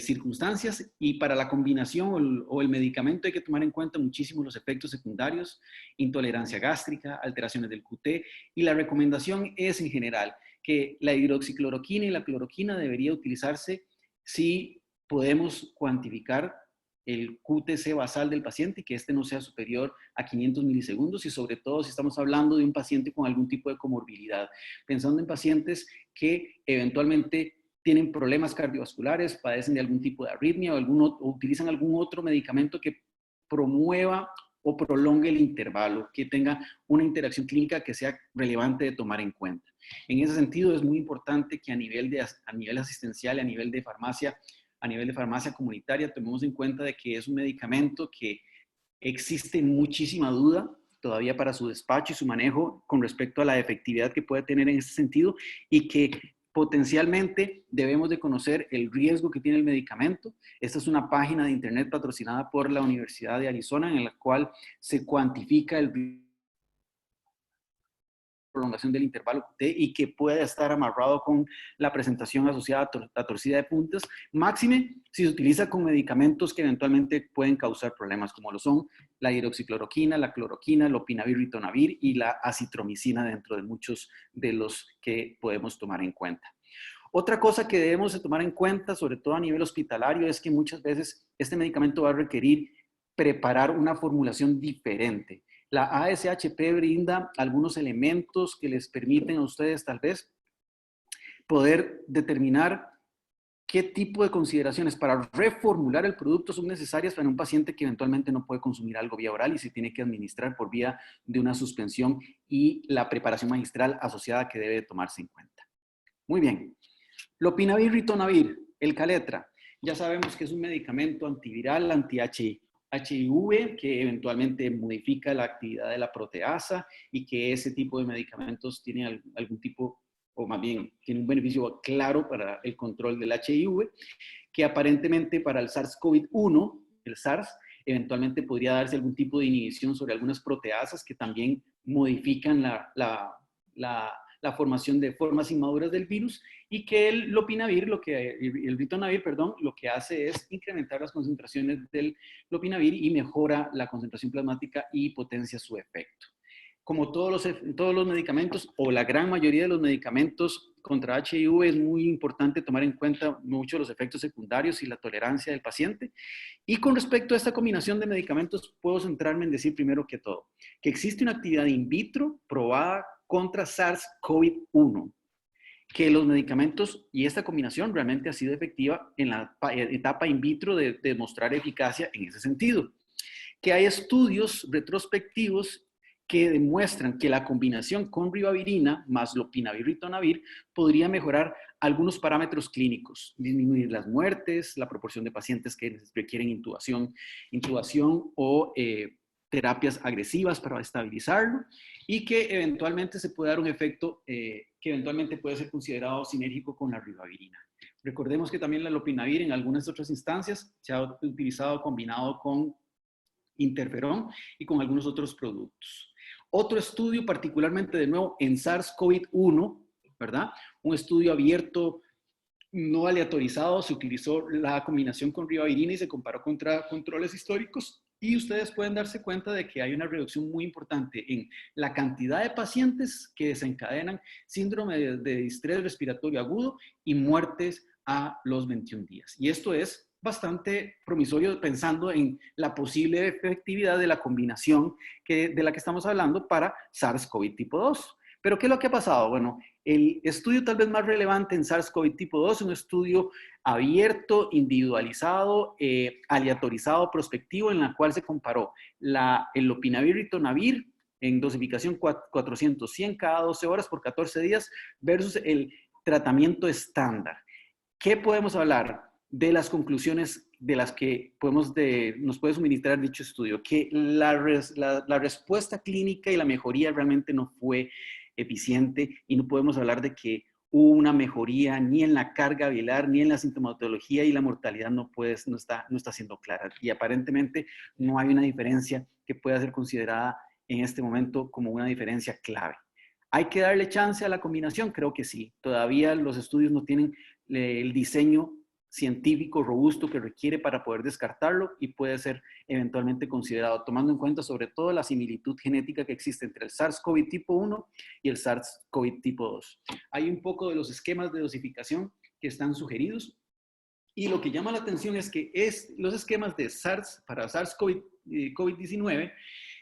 circunstancias, y para la combinación o el medicamento hay que tomar en cuenta muchísimo los efectos secundarios, intolerancia gástrica, alteraciones del QT, y la recomendación es en general que la hidroxicloroquina y la cloroquina debería utilizarse si podemos cuantificar el QTC basal del paciente y que este no sea superior a 500 milisegundos, y sobre todo si estamos hablando de un paciente con algún tipo de comorbilidad, pensando en pacientes que eventualmente tienen problemas cardiovasculares, padecen de algún tipo de arritmia o utilizan algún otro medicamento que promueva o prolongue el intervalo, que tenga una interacción clínica que sea relevante de tomar en cuenta. En ese sentido, es muy importante que a nivel asistencial, a nivel de farmacia comunitaria, tomemos en cuenta de que es un medicamento que existe muchísima duda todavía para su despacho y su manejo con respecto a la efectividad que puede tener en ese sentido, y que potencialmente debemos de conocer el riesgo que tiene el medicamento. Esta es una página de internet patrocinada por la Universidad de Arizona en la cual se cuantifica el riesgo prolongación del intervalo QT y que puede estar amarrado con la presentación asociada a torcida de puntas, máxime si se utiliza con medicamentos que eventualmente pueden causar problemas, como lo son la hidroxicloroquina, la cloroquina, el lopinavir, ritonavir y la acitromicina, dentro de muchos de los que podemos tomar en cuenta. Otra cosa que debemos de tomar en cuenta, sobre todo a nivel hospitalario, es que muchas veces este medicamento va a requerir preparar una formulación diferente. La ASHP brinda algunos elementos que les permiten a ustedes tal vez poder determinar qué tipo de consideraciones para reformular el producto son necesarias para un paciente que eventualmente no puede consumir algo vía oral y se tiene que administrar por vía de una suspensión, y la preparación magistral asociada que debe tomarse en cuenta. Muy bien. Lopinavir, ritonavir, el Caletra. Ya sabemos que es un medicamento antiviral, anti-HIV, que eventualmente modifica la actividad de la proteasa, y que ese tipo de medicamentos tienen algún tipo, o más bien tiene un beneficio claro para el control del HIV, que aparentemente para el SARS-CoV-1, el SARS, eventualmente podría darse algún tipo de inhibición sobre algunas proteasas que también modifican la formación de formas inmaduras del virus, y que el ritonavir, lo que hace es incrementar las concentraciones del lopinavir y mejora la concentración plasmática y potencia su efecto. Como todos los medicamentos, o la gran mayoría de los medicamentos contra HIV, es muy importante tomar en cuenta mucho los efectos secundarios y la tolerancia del paciente. Y con respecto a esta combinación de medicamentos, puedo centrarme en decir primero que todo, que existe una actividad in vitro probada contra SARS-CoV-1, que los medicamentos y esta combinación realmente ha sido efectiva en la etapa in vitro de demostrar eficacia en ese sentido. Que hay estudios retrospectivos que demuestran que la combinación con ribavirina más lopinavir, ritonavir podría mejorar algunos parámetros clínicos, disminuir las muertes, la proporción de pacientes que requieren intubación o terapias agresivas para estabilizarlo, y que eventualmente se puede dar un efecto que eventualmente puede ser considerado sinérgico con la ribavirina. Recordemos que también la lopinavir en algunas otras instancias se ha utilizado combinado con interferón y con algunos otros productos. Otro estudio, particularmente de nuevo en SARS-CoV-1, ¿verdad? Un estudio abierto, no aleatorizado, se utilizó la combinación con ribavirina y se comparó contra controles históricos, y ustedes pueden darse cuenta de que hay una reducción muy importante en la cantidad de pacientes que desencadenan síndrome de distrés respiratorio agudo y muertes a los 21 días. Y esto es bastante promisorio pensando en la posible efectividad de la combinación de la que estamos hablando para SARS-CoV tipo 2. Pero ¿qué es lo que ha pasado? Bueno, el estudio tal vez más relevante en SARS-CoV tipo 2 es un estudio abierto, individualizado, aleatorizado, prospectivo, en la cual se comparó el lopinavir y ritonavir en dosificación 400, 100 cada 12 horas por 14 días versus el tratamiento estándar. ¿Qué podemos hablar de las conclusiones de las que nos puede suministrar dicho estudio? Que la respuesta clínica y la mejoría realmente no fue eficiente y no podemos hablar de que hubo una mejoría ni en la carga viral, ni en la sintomatología, y la mortalidad no está siendo clara. Y aparentemente no hay una diferencia que pueda ser considerada en este momento como una diferencia clave. ¿Hay que darle chance a la combinación? Creo que sí. Todavía los estudios no tienen el diseño científico robusto que requiere para poder descartarlo y puede ser eventualmente considerado, tomando en cuenta sobre todo la similitud genética que existe entre el SARS-CoV tipo 1 y el SARS-CoV tipo 2. Hay un poco de los esquemas de dosificación que están sugeridos y lo que llama la atención es que los esquemas de para SARS-CoV-19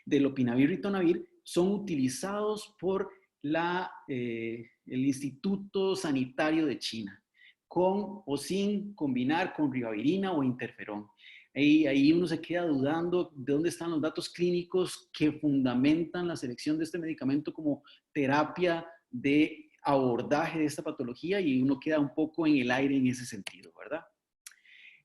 de lopinavir y ritonavir son utilizados por el Instituto Sanitario de China, con o sin combinar con ribavirina o interferón. Ahí uno se queda dudando de dónde están los datos clínicos que fundamentan la selección de este medicamento como terapia de abordaje de esta patología, y uno queda un poco en el aire en ese sentido, ¿verdad?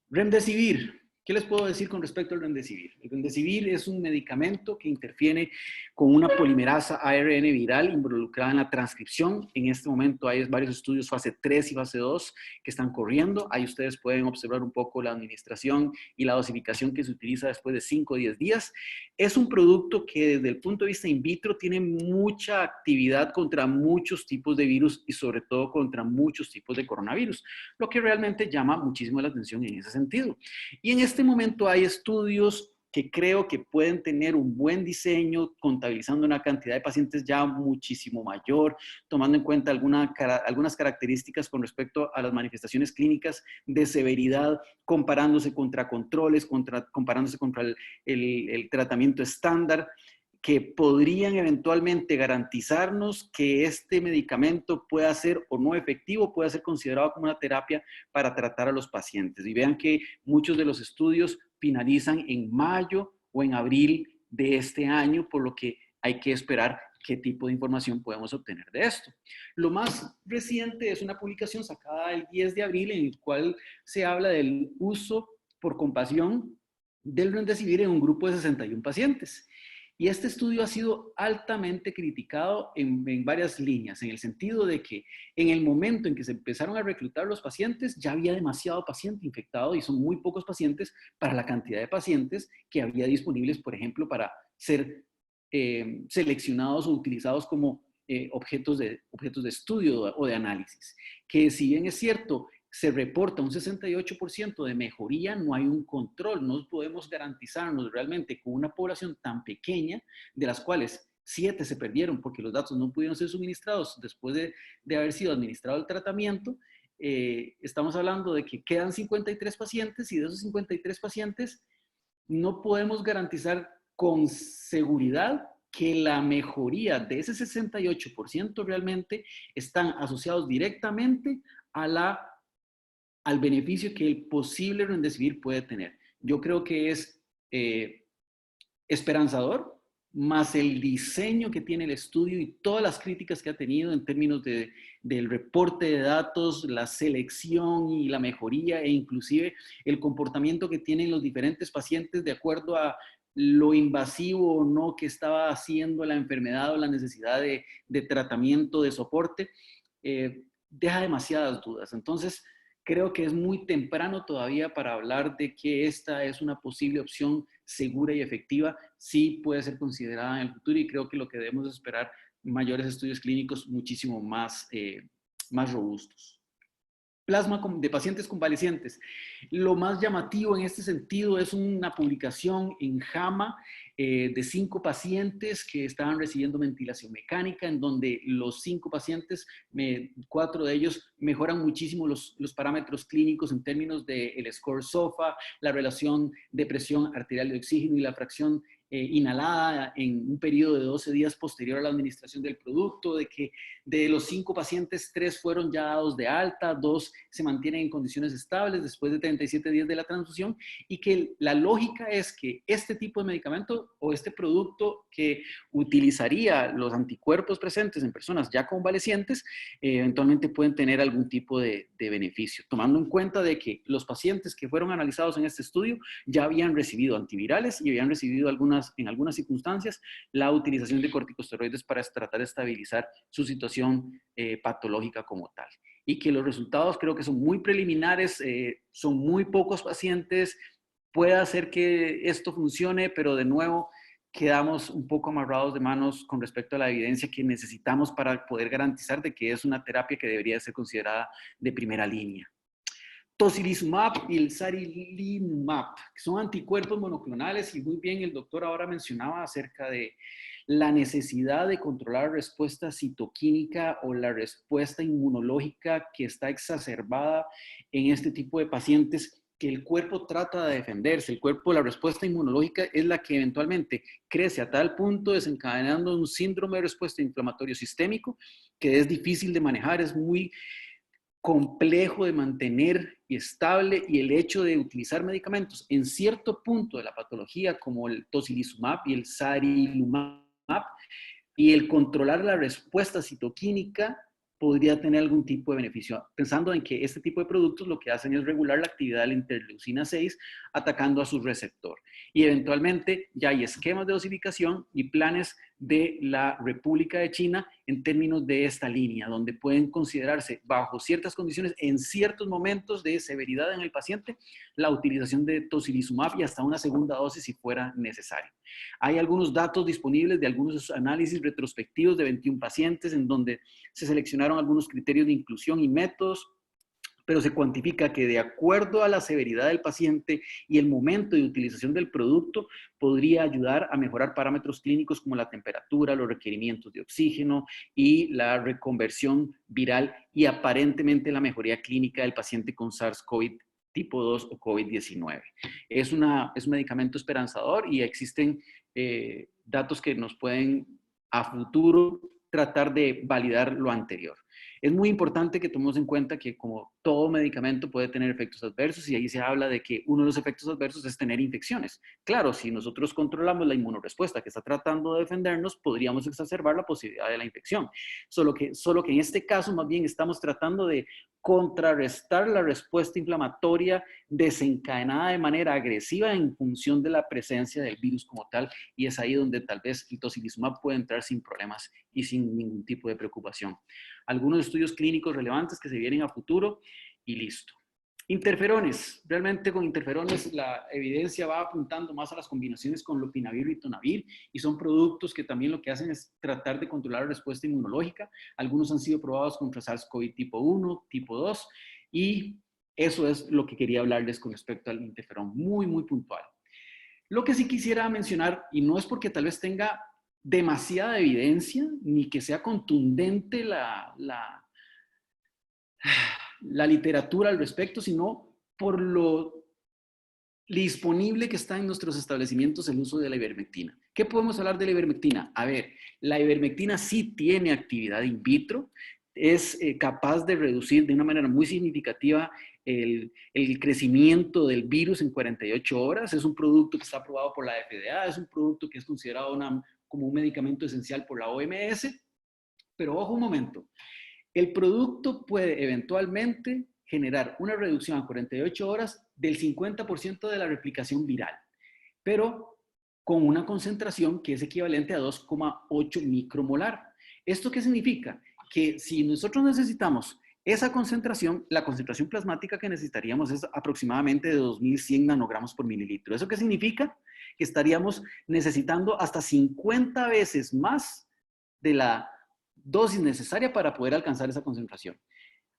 Remdesivir. ¿Qué les puedo decir con respecto al remdesivir? El remdesivir es un medicamento que interfiere con una polimerasa ARN viral involucrada en la transcripción. En este momento hay varios estudios fase 3 y fase 2 que están corriendo. Ahí ustedes pueden observar un poco la administración y la dosificación que se utiliza después de 5 o 10 días. Es un producto que desde el punto de vista in vitro tiene mucha actividad contra muchos tipos de virus y sobre todo contra muchos tipos de coronavirus, lo que realmente llama muchísimo la atención en ese sentido. Y en este momento hay estudios que creo que pueden tener un buen diseño, contabilizando una cantidad de pacientes ya muchísimo mayor, tomando en cuenta algunas características con respecto a las manifestaciones clínicas de severidad, comparándose contra controles, comparándose contra el tratamiento estándar, que podrían eventualmente garantizarnos que este medicamento pueda ser o no efectivo, pueda ser considerado como una terapia para tratar a los pacientes. Y vean que muchos de los estudios finalizan en mayo o en abril de este año, por lo que hay que esperar qué tipo de información podemos obtener de esto. Lo más reciente es una publicación sacada el 10 de abril en el cual se habla del uso por compasión del remdesivir en un grupo de 61 pacientes. Y este estudio ha sido altamente criticado en varias líneas, en el sentido de que en el momento en que se empezaron a reclutar los pacientes, ya había demasiado paciente infectado y son muy pocos pacientes para la cantidad de pacientes que había disponibles, por ejemplo, para ser seleccionados o utilizados como objetos de estudio o de análisis. Que si bien es cierto, se reporta un 68% de mejoría, no hay un control, no podemos garantizarnos realmente con una población tan pequeña, de las cuales 7 se perdieron porque los datos no pudieron ser suministrados después de haber sido administrado el tratamiento. Estamos hablando de que quedan 53 pacientes y de esos 53 pacientes no podemos garantizar con seguridad que la mejoría de ese 68% realmente están asociados directamente al beneficio que el posible remdesivir puede tener. Yo creo que es esperanzador, más el diseño que tiene el estudio y todas las críticas que ha tenido en términos del reporte de datos, la selección y la mejoría, e inclusive el comportamiento que tienen los diferentes pacientes de acuerdo a lo invasivo o no que estaba haciendo la enfermedad o la necesidad de tratamiento, de soporte, deja demasiadas dudas. Entonces, creo que es muy temprano todavía para hablar de que esta es una posible opción segura y efectiva. Sí puede ser considerada en el futuro y creo que lo que debemos esperar mayores estudios clínicos muchísimo más robustos. Plasma de pacientes convalecientes. Lo más llamativo en este sentido es una publicación en JAMA de 5 pacientes que estaban recibiendo ventilación mecánica, en donde los 5 pacientes, 4 de ellos mejoran muchísimo los parámetros clínicos en términos del score SOFA, la relación de presión arterial de oxígeno y la fracción inhalada en un periodo de 12 días posterior a la administración del producto, de que de los 5 pacientes, 3 fueron ya dados de alta, 2 se mantienen en condiciones estables después de 37 días de la transfusión, y que la lógica es que este tipo de medicamento o este producto que utilizaría los anticuerpos presentes en personas ya convalecientes, eventualmente pueden tener algún tipo de beneficio, tomando en cuenta de que los pacientes que fueron analizados en este estudio ya habían recibido antivirales y habían recibido en algunas circunstancias la utilización de corticosteroides para tratar de estabilizar su situación patológica como tal. Y que los resultados creo que son muy preliminares, son muy pocos pacientes, puede hacer que esto funcione, pero de nuevo quedamos un poco amarrados de manos con respecto a la evidencia que necesitamos para poder garantizar de que es una terapia que debería ser considerada de primera línea. Tocilizumab y el sarilumab, que son anticuerpos monoclonales, y muy bien el doctor ahora mencionaba acerca de la necesidad de controlar la respuesta citoquímica o la respuesta inmunológica que está exacerbada en este tipo de pacientes, que el cuerpo trata de defenderse. El cuerpo, la respuesta inmunológica es la que eventualmente crece a tal punto, desencadenando un síndrome de respuesta inflamatorio sistémico que es difícil de manejar, es muy complejo de mantener y estable, y el hecho de utilizar medicamentos en cierto punto de la patología como el tocilizumab y el sarilumab y el controlar la respuesta citoquímica podría tener algún tipo de beneficio, pensando en que este tipo de productos lo que hacen es regular la actividad de la interleucina 6 atacando a su receptor. Y eventualmente ya hay esquemas de dosificación y planes de la República de China en términos de esta línea, donde pueden considerarse bajo ciertas condiciones, en ciertos momentos de severidad en el paciente, la utilización de tocilizumab y hasta una segunda dosis si fuera necesario. Hay algunos datos disponibles de algunos análisis retrospectivos de 21 pacientes en donde se seleccionaron algunos criterios de inclusión y métodos, pero se cuantifica que de acuerdo a la severidad del paciente y el momento de utilización del producto, podría ayudar a mejorar parámetros clínicos como la temperatura, los requerimientos de oxígeno y la reconversión viral, y aparentemente la mejoría clínica del paciente con SARS-CoV tipo 2 o COVID-19. Es un medicamento esperanzador y existen datos que nos pueden a futuro tratar de validar lo anterior. Es muy importante que tomemos en cuenta que como todo medicamento puede tener efectos adversos, y ahí se habla de que uno de los efectos adversos es tener infecciones. Claro, si nosotros controlamos la inmunorespuesta que está tratando de defendernos, podríamos exacerbar la posibilidad de la infección. Solo que en este caso más bien estamos tratando de contrarrestar la respuesta inflamatoria desencadenada de manera agresiva en función de la presencia del virus como tal, y es ahí donde tal vez el tocilizumab puede entrar sin problemas y sin ningún tipo de preocupación. Algunos estudios clínicos relevantes que se vienen a futuro y listo. Interferones. Realmente con interferones la evidencia va apuntando más a las combinaciones con lopinavir y ritonavir, y son productos que también lo que hacen es tratar de controlar la respuesta inmunológica. Algunos han sido probados contra SARS-CoV tipo 1, tipo 2, y eso es lo que quería hablarles con respecto al interferón, muy, muy puntual. Lo que sí quisiera mencionar, y no es porque tal vez tenga demasiada evidencia, ni que sea contundente la literatura al respecto, sino por lo disponible que está en nuestros establecimientos el uso de la ivermectina. ¿Qué podemos hablar de la ivermectina? A ver, la ivermectina sí tiene actividad in vitro, es capaz de reducir de una manera muy significativa el crecimiento del virus en 48 horas. Es un producto que está aprobado por la FDA, es un producto que es considerado como un medicamento esencial por la OMS, pero ojo un momento, el producto puede eventualmente generar una reducción a 48 horas del 50% de la replicación viral, pero con una concentración que es equivalente a 2,8 micromolar. ¿Esto qué significa? Que si nosotros necesitamos esa concentración, la concentración plasmática que necesitaríamos es aproximadamente de 2.100 nanogramos por mililitro. ¿Eso qué significa? Que estaríamos necesitando hasta 50 veces más de la dosis necesaria para poder alcanzar esa concentración.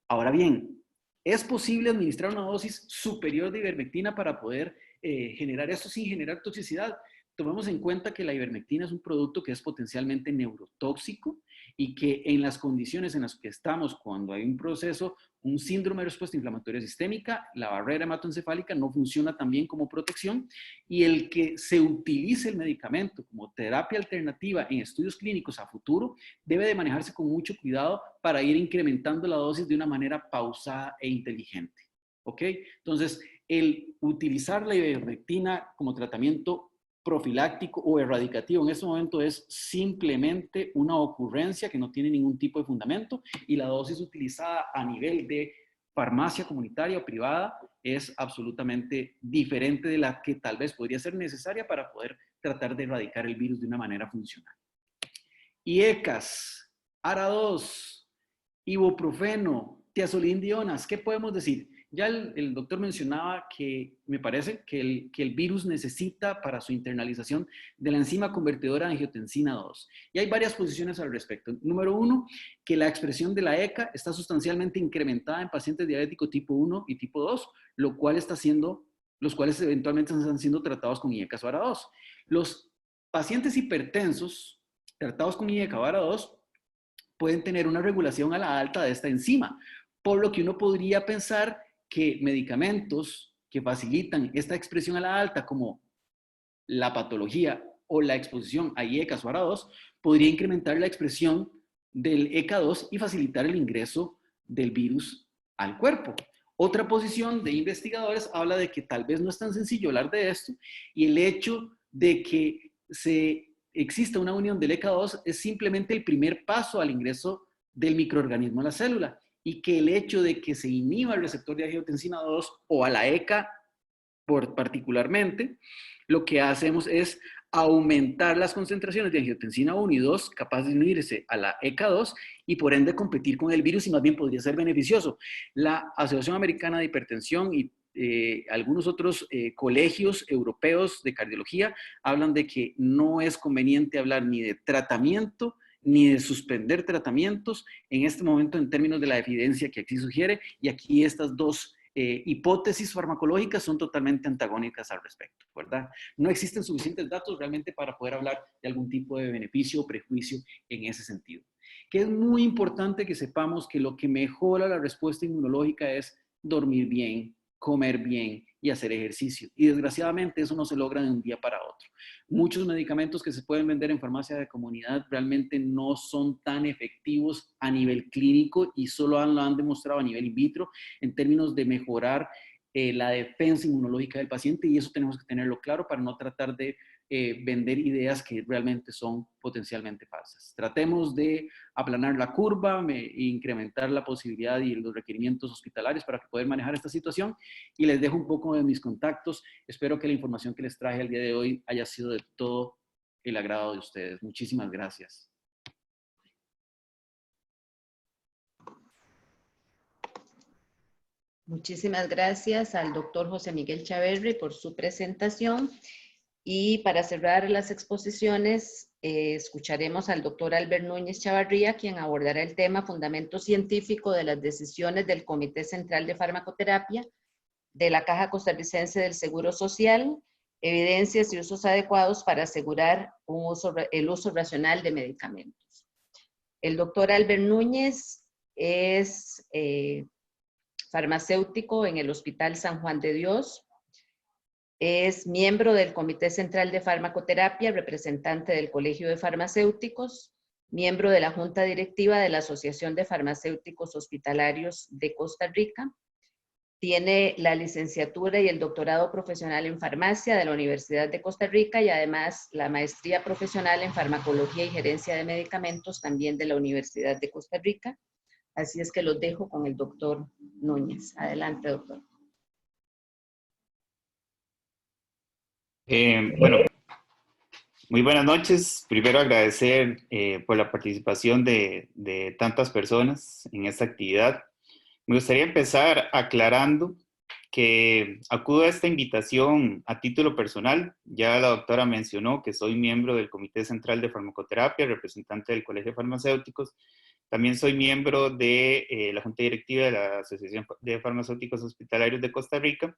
Ahora bien, ¿es posible administrar una dosis superior de ivermectina para poder generar esto sin generar toxicidad? Tomemos en cuenta que la ivermectina es un producto que es potencialmente neurotóxico y que en las condiciones en las que estamos, cuando hay un proceso, un síndrome de respuesta inflamatoria sistémica, la barrera hematoencefálica no funciona tan bien como protección, y el que se utilice el medicamento como terapia alternativa en estudios clínicos a futuro debe de manejarse con mucho cuidado para ir incrementando la dosis de una manera pausada e inteligente. ¿Ok? Entonces, el utilizar la ivermectina como tratamiento profiláctico o erradicativo en este momento es simplemente una ocurrencia que no tiene ningún tipo de fundamento, y la dosis utilizada a nivel de farmacia comunitaria o privada es absolutamente diferente de la que tal vez podría ser necesaria para poder tratar de erradicar el virus de una manera funcional. IECAS, ARA2, ibuprofeno, tiazolindionas, ¿qué podemos decir? Ya el doctor mencionaba que me parece que el virus necesita para su internalización de la enzima convertidora de angiotensina 2. Y hay varias posiciones al respecto. Número 1, que la expresión de la ECA está sustancialmente incrementada en pacientes diabéticos tipo 1 y tipo 2, lo cual está siendo, los cuales eventualmente están siendo tratados con IECA o ARA2. Los pacientes hipertensos tratados con IECA o ARA2 pueden tener una regulación a la alta de esta enzima, por lo que uno podría pensar que medicamentos que facilitan esta expresión a la alta, como la patología o la exposición a IECAS o ARA2, podría incrementar la expresión del ECA2 y facilitar el ingreso del virus al cuerpo. Otra posición de investigadores habla de que tal vez no es tan sencillo hablar de esto, y el hecho de que exista una unión del ECA2 es simplemente el primer paso al ingreso del microorganismo a la célula, y que el hecho de que se inhiba el receptor de angiotensina 2 o a la ECA particularmente, lo que hacemos es aumentar las concentraciones de angiotensina 1 y 2 capaces de unirse a la ECA2 y por ende competir con el virus, y más bien podría ser beneficioso. La Asociación Americana de Hipertensión y algunos otros colegios europeos de cardiología hablan de que no es conveniente hablar ni de tratamiento ni de suspender tratamientos en este momento en términos de la evidencia que aquí sugiere, y aquí estas dos hipótesis farmacológicas son totalmente antagónicas al respecto, ¿verdad? No existen suficientes datos realmente para poder hablar de algún tipo de beneficio o prejuicio en ese sentido. Que es muy importante que sepamos que lo que mejora la respuesta inmunológica es dormir bien, comer bien y hacer ejercicio. Y desgraciadamente eso no se logra de un día para otro. Muchos medicamentos que se pueden vender en farmacia de comunidad realmente no son tan efectivos a nivel clínico y solo lo han demostrado a nivel in vitro en términos de mejorar la defensa inmunológica del paciente, y eso tenemos que tenerlo claro para no tratar de vender ideas que realmente son potencialmente falsas. Tratemos de aplanar la curva, incrementar la posibilidad y los requerimientos hospitalarios para poder manejar esta situación, y les dejo un poco de mis contactos. Espero que la información que les traje el día de hoy haya sido de todo el agrado de ustedes. Muchísimas gracias. Muchísimas gracias al doctor José Miguel Chaverri por su presentación. Y para cerrar las exposiciones, escucharemos al doctor Albert Núñez Chavarría, quien abordará el tema Fundamento Científico de las Decisiones del Comité Central de Farmacoterapia de la Caja Costarricense del Seguro Social, evidencias y usos adecuados para asegurar el uso racional de medicamentos. El doctor Albert Núñez es farmacéutico en el Hospital San Juan de Dios. Es miembro del Comité Central de Farmacoterapia, representante del Colegio de Farmacéuticos, miembro de la Junta Directiva de la Asociación de Farmacéuticos Hospitalarios de Costa Rica. Tiene la licenciatura y el doctorado profesional en farmacia de la Universidad de Costa Rica, y además la maestría profesional en farmacología y gerencia de medicamentos también de la Universidad de Costa Rica. Así es que los dejo con el doctor Núñez. Adelante, doctor. Bueno, muy buenas noches. Primero agradecer por la participación de tantas personas en esta actividad. Me gustaría empezar aclarando que acudo a esta invitación a título personal. Ya la doctora mencionó que soy miembro del Comité Central de Farmacoterapia, representante del Colegio de Farmacéuticos. También soy miembro de la Junta Directiva de la Asociación de Farmacéuticos Hospitalarios de Costa Rica.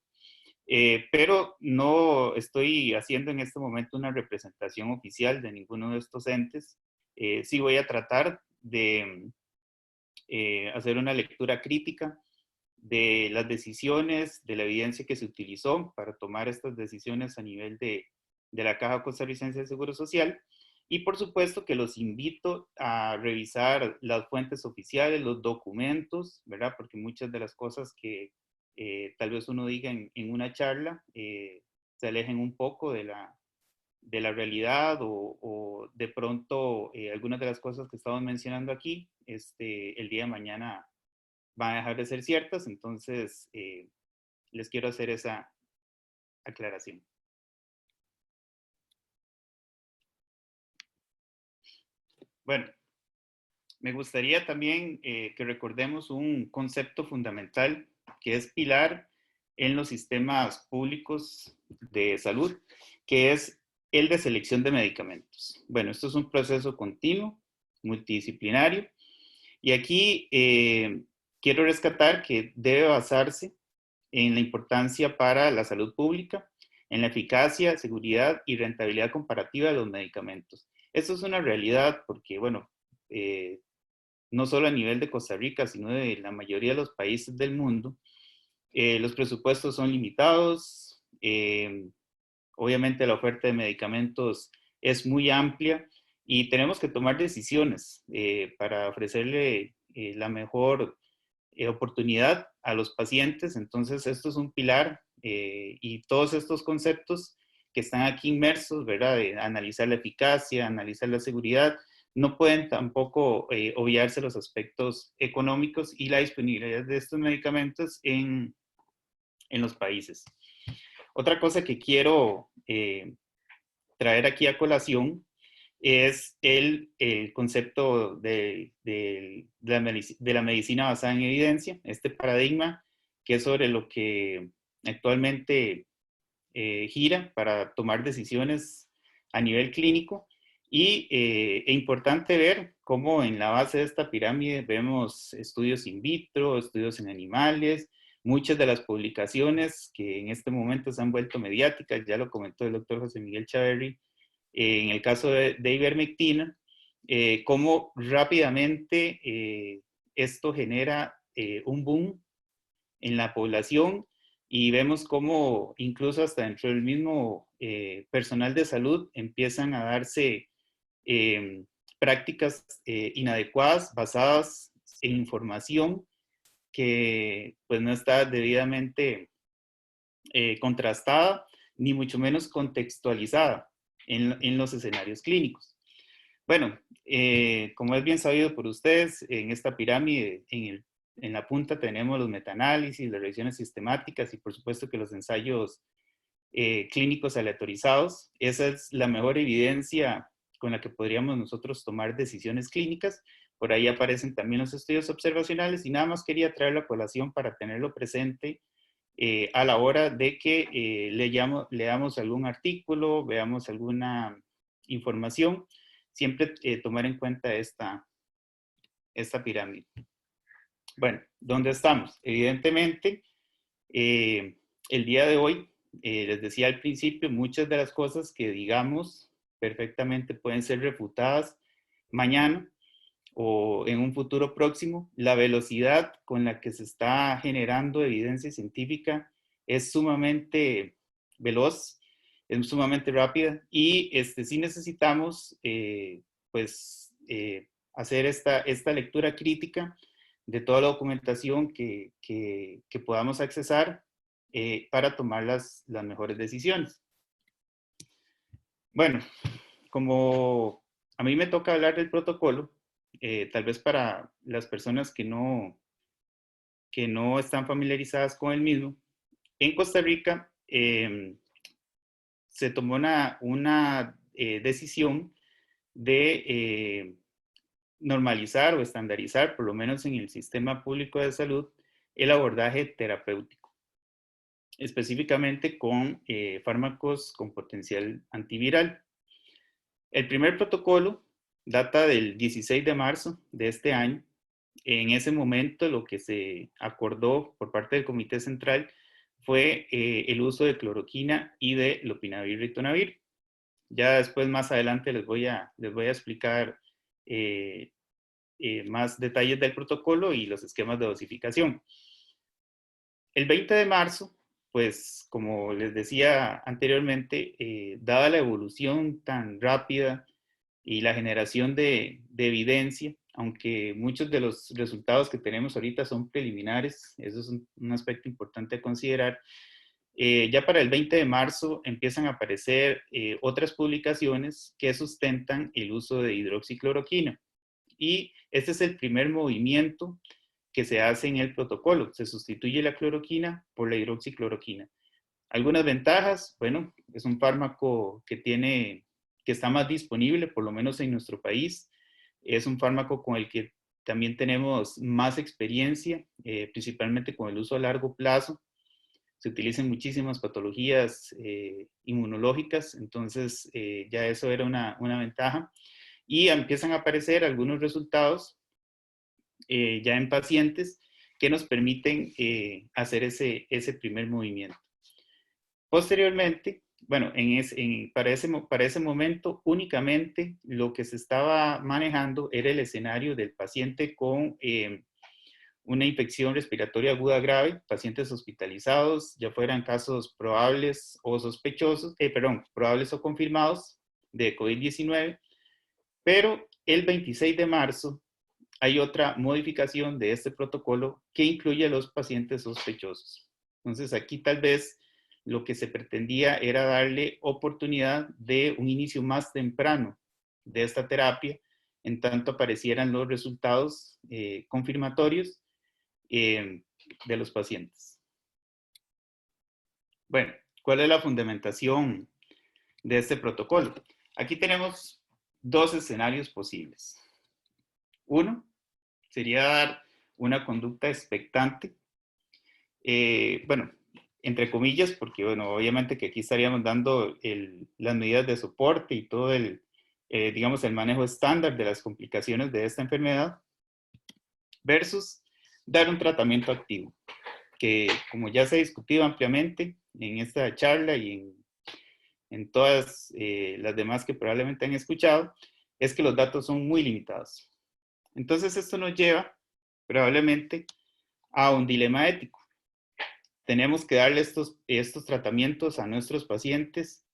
Pero no estoy haciendo en este momento una representación oficial de ninguno de estos entes. Sí voy a tratar de hacer una lectura crítica de las decisiones, de la evidencia que se utilizó para tomar estas decisiones a nivel de la Caja Costarricense de Seguro Social. Y por supuesto que los invito a revisar las fuentes oficiales, los documentos, ¿verdad? Porque muchas de las cosas que tal vez uno diga en una charla se alejen un poco de la realidad o de pronto algunas de las cosas que estamos mencionando aquí, el día de mañana van a dejar de ser ciertas. Entonces, les quiero hacer esa aclaración. Bueno, me gustaría también que recordemos un concepto fundamental que es pilar en los sistemas públicos de salud, que es el de selección de medicamentos. Bueno, esto es un proceso continuo, multidisciplinario, y aquí quiero rescatar que debe basarse en la importancia para la salud pública, en la eficacia, seguridad y rentabilidad comparativa de los medicamentos. Esto es una realidad porque, bueno, no solo a nivel de Costa Rica, sino de la mayoría de los países del mundo, los presupuestos son limitados, obviamente la oferta de medicamentos es muy amplia y tenemos que tomar decisiones para ofrecerle la mejor oportunidad a los pacientes. Entonces, esto es un pilar y todos estos conceptos que están aquí inmersos, ¿verdad? De analizar la eficacia, analizar la seguridad, no pueden tampoco obviarse los aspectos económicos y la disponibilidad de estos medicamentos en los países. Otra cosa que quiero traer aquí a colación es el concepto de la medicina basada en evidencia, este paradigma que es sobre lo que actualmente gira para tomar decisiones a nivel clínico. Y es importante ver cómo en la base de esta pirámide vemos estudios in vitro, estudios en animales, muchas de las publicaciones que en este momento se han vuelto mediáticas, ya lo comentó el doctor José Miguel Chaverri, en el caso de ivermectina, cómo rápidamente esto genera un boom en la población y vemos cómo incluso hasta dentro del mismo personal de salud empiezan a darse prácticas inadecuadas basadas en información que pues no está debidamente contrastada ni mucho menos contextualizada en los escenarios clínicos. Bueno, como es bien sabido por ustedes, en esta pirámide, en la punta tenemos los metaanálisis, las revisiones sistemáticas y por supuesto que los ensayos clínicos aleatorizados. Esa es la mejor evidencia con la que podríamos nosotros tomar decisiones clínicas. Por ahí aparecen también los estudios observacionales y nada más quería traer la colación para tenerlo presente a la hora de que leamos algún artículo, veamos alguna información, siempre tomar en cuenta esta pirámide. Bueno, ¿dónde estamos? Evidentemente, el día de hoy, les decía al principio, muchas de las cosas que digamos perfectamente pueden ser refutadas mañana o en un futuro próximo. La velocidad con la que se está generando evidencia científica es sumamente veloz, es sumamente rápida y sí necesitamos hacer esta lectura crítica de toda la documentación que podamos accesar para tomar las mejores decisiones. Bueno, como a mí me toca hablar del protocolo, tal vez para las personas que no están familiarizadas con el mismo, en Costa Rica se tomó una decisión de normalizar o estandarizar, por lo menos en el sistema público de salud, el abordaje terapéutico, específicamente con fármacos con potencial antiviral. El primer protocolo data del 16 de marzo de este año. En ese momento lo que se acordó por parte del Comité Central fue el uso de cloroquina y de lopinavir ritonavir. Ya después, más adelante, les voy a explicar más detalles del protocolo y los esquemas de dosificación. El 20 de marzo, pues como les decía anteriormente, dada la evolución tan rápida y la generación de evidencia, aunque muchos de los resultados que tenemos ahorita son preliminares, eso es un aspecto importante a considerar, ya para el 20 de marzo empiezan a aparecer otras publicaciones que sustentan el uso de hidroxicloroquina. Y este es el primer movimiento que se hace en el protocolo. Se sustituye la cloroquina por la hidroxicloroquina. Algunas ventajas, bueno, es un fármaco que está más disponible, por lo menos en nuestro país. Es un fármaco con el que también tenemos más experiencia, principalmente con el uso a largo plazo. Se utilizan muchísimas patologías inmunológicas, entonces ya eso era una ventaja. Y empiezan a aparecer algunos resultados ya en pacientes que nos permiten hacer ese primer movimiento. Posteriormente, bueno, para ese momento únicamente lo que se estaba manejando era el escenario del paciente con una infección respiratoria aguda grave, pacientes hospitalizados, ya fueran casos probables o sospechosos, probables o confirmados de COVID-19, pero el 26 de marzo hay otra modificación de este protocolo que incluye a los pacientes sospechosos. Entonces aquí tal vez lo que se pretendía era darle oportunidad de un inicio más temprano de esta terapia, en tanto aparecieran los resultados confirmatorios de los pacientes. Bueno, ¿cuál es la fundamentación de este protocolo? Aquí tenemos dos escenarios posibles. Uno sería dar una conducta expectante, bueno, entre comillas, porque bueno, obviamente que aquí estaríamos dando las medidas de soporte y todo digamos, el manejo estándar de las complicaciones de esta enfermedad, versus dar un tratamiento activo, que como ya se ha discutido ampliamente en esta charla y en todas las demás que probablemente han escuchado, es que los datos son muy limitados. Entonces esto nos lleva probablemente a un dilema ético. Tenemos que darle estos tratamientos a nuestros pacientes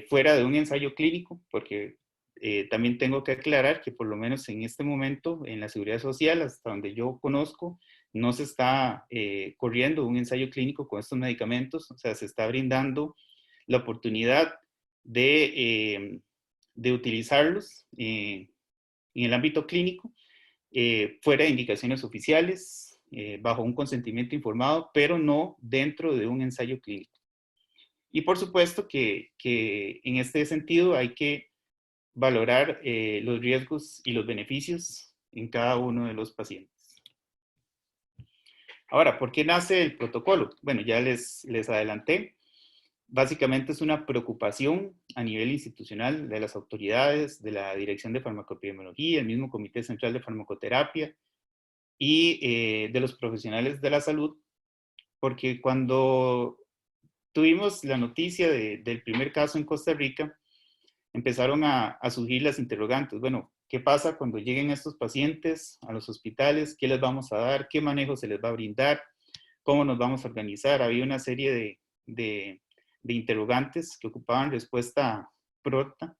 fuera de un ensayo clínico, porque también tengo que aclarar que por lo menos en este momento en la Seguridad Social, hasta donde yo conozco, no se está corriendo un ensayo clínico con estos medicamentos, o sea, se está brindando la oportunidad de utilizarlos en el ámbito clínico, fuera de indicaciones oficiales, bajo un consentimiento informado, pero no dentro de un ensayo clínico. Y por supuesto que en este sentido hay que valorar los riesgos y los beneficios en cada uno de los pacientes. Ahora, ¿por qué nace el protocolo? Bueno, ya les adelanté. Básicamente es una preocupación a nivel institucional de las autoridades, de la Dirección de Farmacoepidemiología, el mismo Comité Central de Farmacoterapia y de los profesionales de la salud, porque cuando tuvimos la noticia del primer caso en Costa Rica, empezaron a surgir las interrogantes. Bueno, ¿qué pasa cuando lleguen estos pacientes a los hospitales? ¿Qué les vamos a dar? ¿Qué manejo se les va a brindar? ¿Cómo nos vamos a organizar? Había una serie de interrogantes que ocupaban respuesta pronta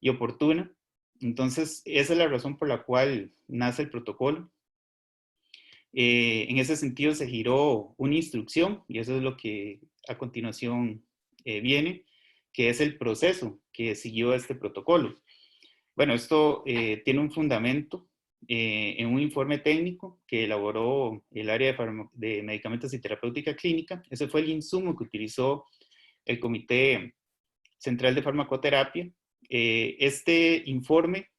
y oportuna. Entonces, esa es la razón por la cual nace el protocolo. En ese sentido se giró una instrucción, y eso es lo que a continuación viene, que es el proceso que siguió este protocolo. Bueno, esto tiene un fundamento en un informe técnico que elaboró el área de medicamentos y terapéutica clínica. Ese fue el insumo que utilizó el Comité Central de Farmacoterapia. Este informe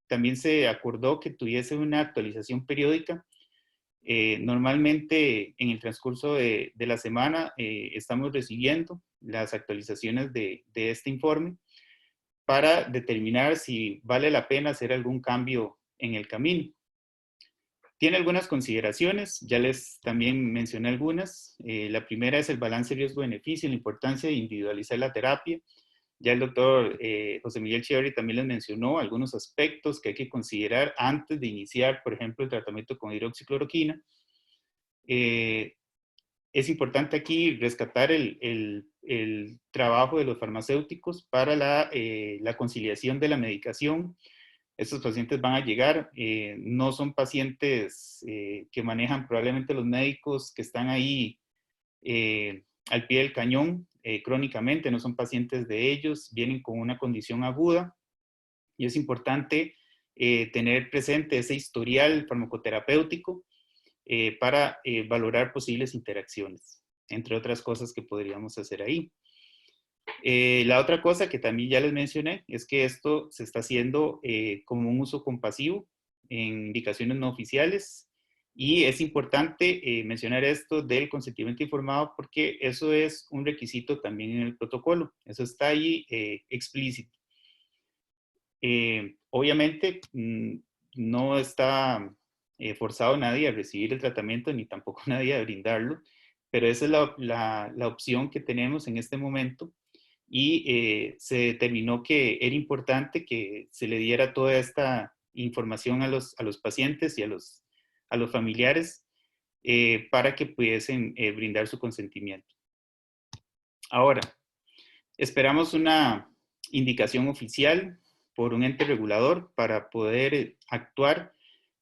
también se acordó que tuviese una actualización periódica. Normalmente en el transcurso de la semana estamos recibiendo las actualizaciones de este informe para determinar si vale la pena hacer algún cambio en el camino. Tiene algunas consideraciones, ya les también mencioné algunas. La primera es el balance riesgo-beneficio, la importancia de individualizar la terapia. Ya el doctor José Miguel Chiverri también les mencionó algunos aspectos que hay que considerar antes de iniciar, por ejemplo, el tratamiento con hidroxicloroquina. Es importante aquí rescatar el trabajo de los farmacéuticos para la conciliación de la medicación. Estos pacientes van a llegar, no son pacientes que manejan probablemente los médicos que están ahí al pie del cañón crónicamente, no son pacientes de ellos, vienen con una condición aguda y es importante tener presente ese historial farmacoterapéutico para valorar posibles interacciones, entre otras cosas que podríamos hacer ahí. La otra cosa que también ya les mencioné es que esto se está haciendo como un uso compasivo en indicaciones no oficiales y es importante mencionar esto del consentimiento informado porque eso es un requisito también en el protocolo, eso está ahí explícito. Obviamente no está forzado nadie a recibir el tratamiento ni tampoco nadie a brindarlo, pero esa es la opción que tenemos en este momento y se determinó que era importante que se le diera toda esta información a los pacientes y a los familiares para que pudiesen brindar su consentimiento. Ahora, esperamos una indicación oficial por un ente regulador para poder actuar.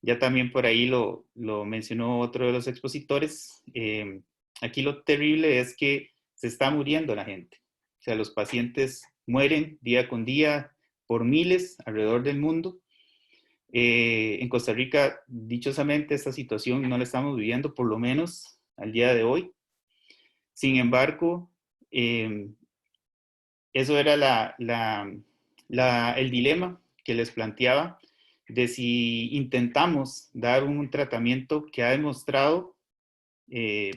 Ya también por ahí lo mencionó otro de los expositores. Aquí lo terrible es que se está muriendo la gente. O sea, los pacientes mueren día con día por miles alrededor del mundo. En Costa Rica, dichosamente, esta situación no la estamos viviendo, por lo menos al día de hoy. Sin embargo, eso era el dilema que les planteaba de si intentamos dar un tratamiento que ha demostrado,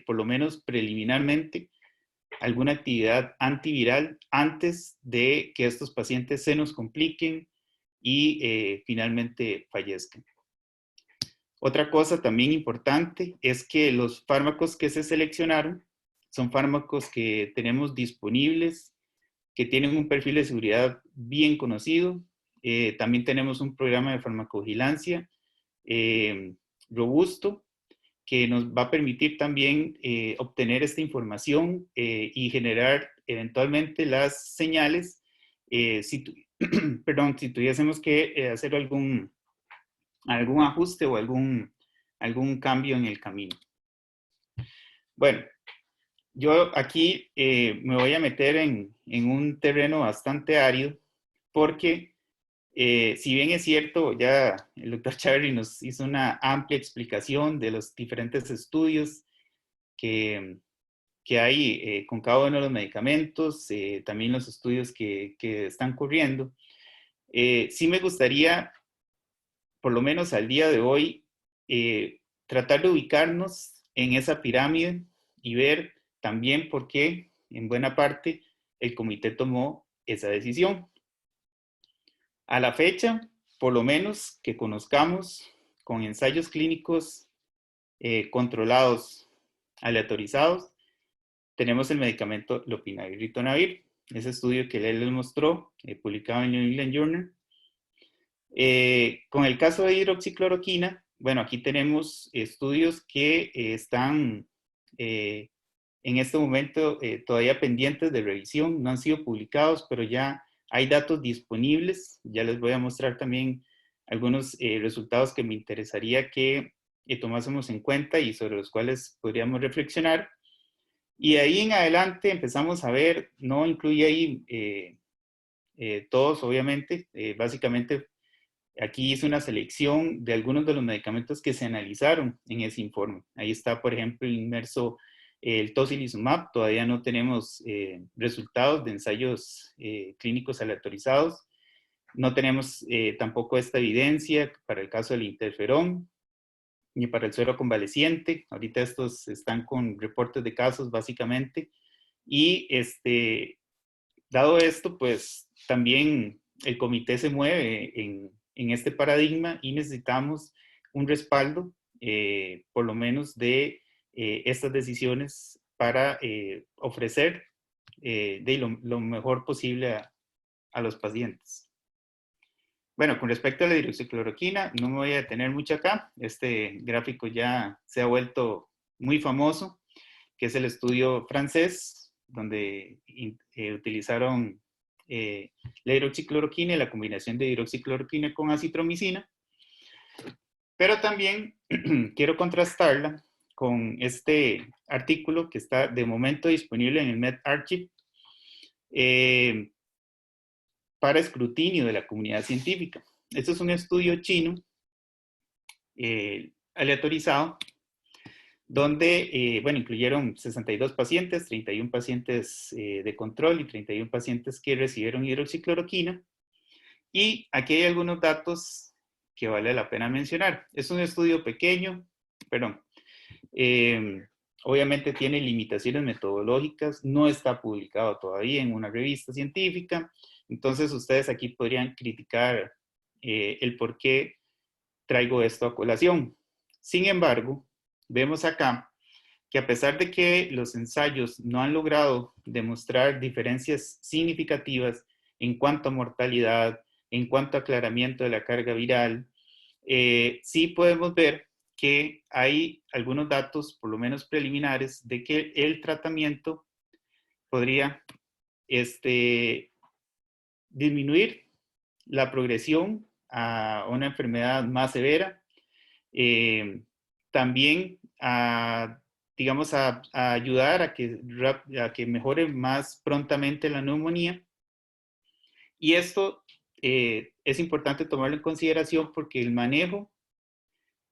por lo menos preliminarmente, alguna actividad antiviral antes de que estos pacientes se nos compliquen y finalmente fallezcan. Otra cosa también importante es que los fármacos que se seleccionaron son fármacos que tenemos disponibles, que tienen un perfil de seguridad bien conocido. También tenemos un programa de farmacovigilancia robusto que nos va a permitir también obtener esta información y generar eventualmente las señales perdón, si tuviésemos que hacer algún ajuste o algún cambio en el camino. Bueno, yo aquí me voy a meter en un terreno bastante árido porque si bien es cierto, ya el doctor Chiverri nos hizo una amplia explicación de los diferentes estudios que hay con cada uno de los medicamentos, también los estudios que están corriendo, sí me gustaría, por lo menos al día de hoy, tratar de ubicarnos en esa pirámide y ver también por qué, en buena parte, el comité tomó esa decisión. A la fecha, por lo menos que conozcamos con ensayos clínicos controlados, aleatorizados, tenemos el medicamento lopinavir ritonavir, ese estudio que él les mostró, publicado en New England Journal. Con el caso de hidroxicloroquina, bueno, aquí tenemos estudios que están en este momento todavía pendientes de revisión, no han sido publicados, pero ya hay datos disponibles. Ya les voy a mostrar también algunos resultados que me interesaría que tomásemos en cuenta y sobre los cuales podríamos reflexionar. Y de ahí en adelante empezamos a ver, no incluye ahí todos, obviamente, básicamente aquí hice una selección de algunos de los medicamentos que se analizaron en ese informe. Ahí está, por ejemplo, inmerso el tocilizumab. Todavía no tenemos resultados de ensayos clínicos aleatorizados. No tenemos tampoco esta evidencia para el caso del interferón, ni para el suero convaleciente. Ahorita estos están con reportes de casos, básicamente. Y dado esto, pues también el comité se mueve en este paradigma y necesitamos un respaldo, por lo menos de estas decisiones para ofrecer lo mejor posible a los pacientes. Bueno, con respecto a la hidroxicloroquina, no me voy a detener mucho acá. Este gráfico ya se ha vuelto muy famoso, que es el estudio francés, donde utilizaron la hidroxicloroquina y la combinación de hidroxicloroquina con acitromicina. Pero también quiero contrastarla con este artículo que está de momento disponible en el medRxiv para escrutinio de la comunidad científica. Este es un estudio chino aleatorizado, donde, bueno, incluyeron 62 pacientes, 31 pacientes de control y 31 pacientes que recibieron hidroxicloroquina. Y aquí hay algunos datos que vale la pena mencionar. Es un estudio pequeño, perdón. Obviamente tiene limitaciones metodológicas, no está publicado todavía en una revista científica, entonces ustedes aquí podrían criticar el por qué traigo esto a colación. Sin embargo, vemos acá que a pesar de que los ensayos no han logrado demostrar diferencias significativas en cuanto a mortalidad, en cuanto a aclaramiento de la carga viral, sí podemos ver que hay algunos datos, por lo menos preliminares, de que el tratamiento podría disminuir la progresión a una enfermedad más severa, también digamos, a ayudar a que mejore más prontamente la neumonía. Y esto es importante tomarlo en consideración porque el manejo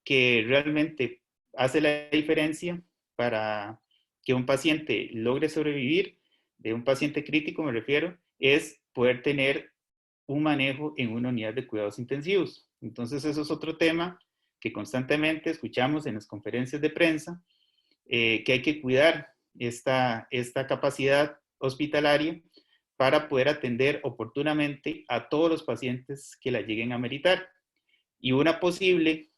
que realmente hace la diferencia para que un paciente logre sobrevivir, de un paciente crítico me refiero, es poder tener un manejo en una unidad de cuidados intensivos. Entonces eso es otro tema que constantemente escuchamos en las conferencias de prensa, que hay que cuidar esta capacidad hospitalaria para poder atender oportunamente a todos los pacientes que la lleguen a meritar. Y una posible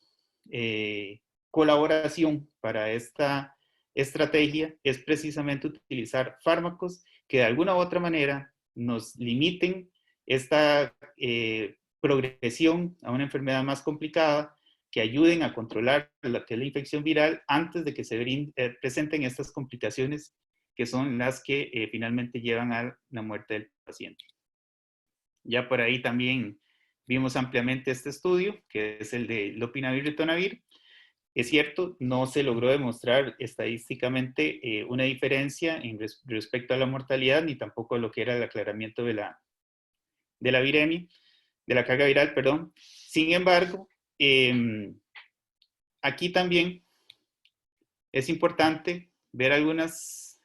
colaboración para esta estrategia es precisamente utilizar fármacos que de alguna u otra manera nos limiten esta progresión a una enfermedad más complicada, que ayuden a controlar lo que es la infección viral antes de que se presenten estas complicaciones que son las que finalmente llevan a la muerte del paciente. Ya por ahí también vimos ampliamente este estudio, que es el de lopinavir y ritonavir. Es cierto, no se logró demostrar estadísticamente una diferencia respecto a la mortalidad, ni tampoco a lo que era el aclaramiento de la viremia, de la carga viral, perdón. Sin embargo, aquí también es importante ver algunos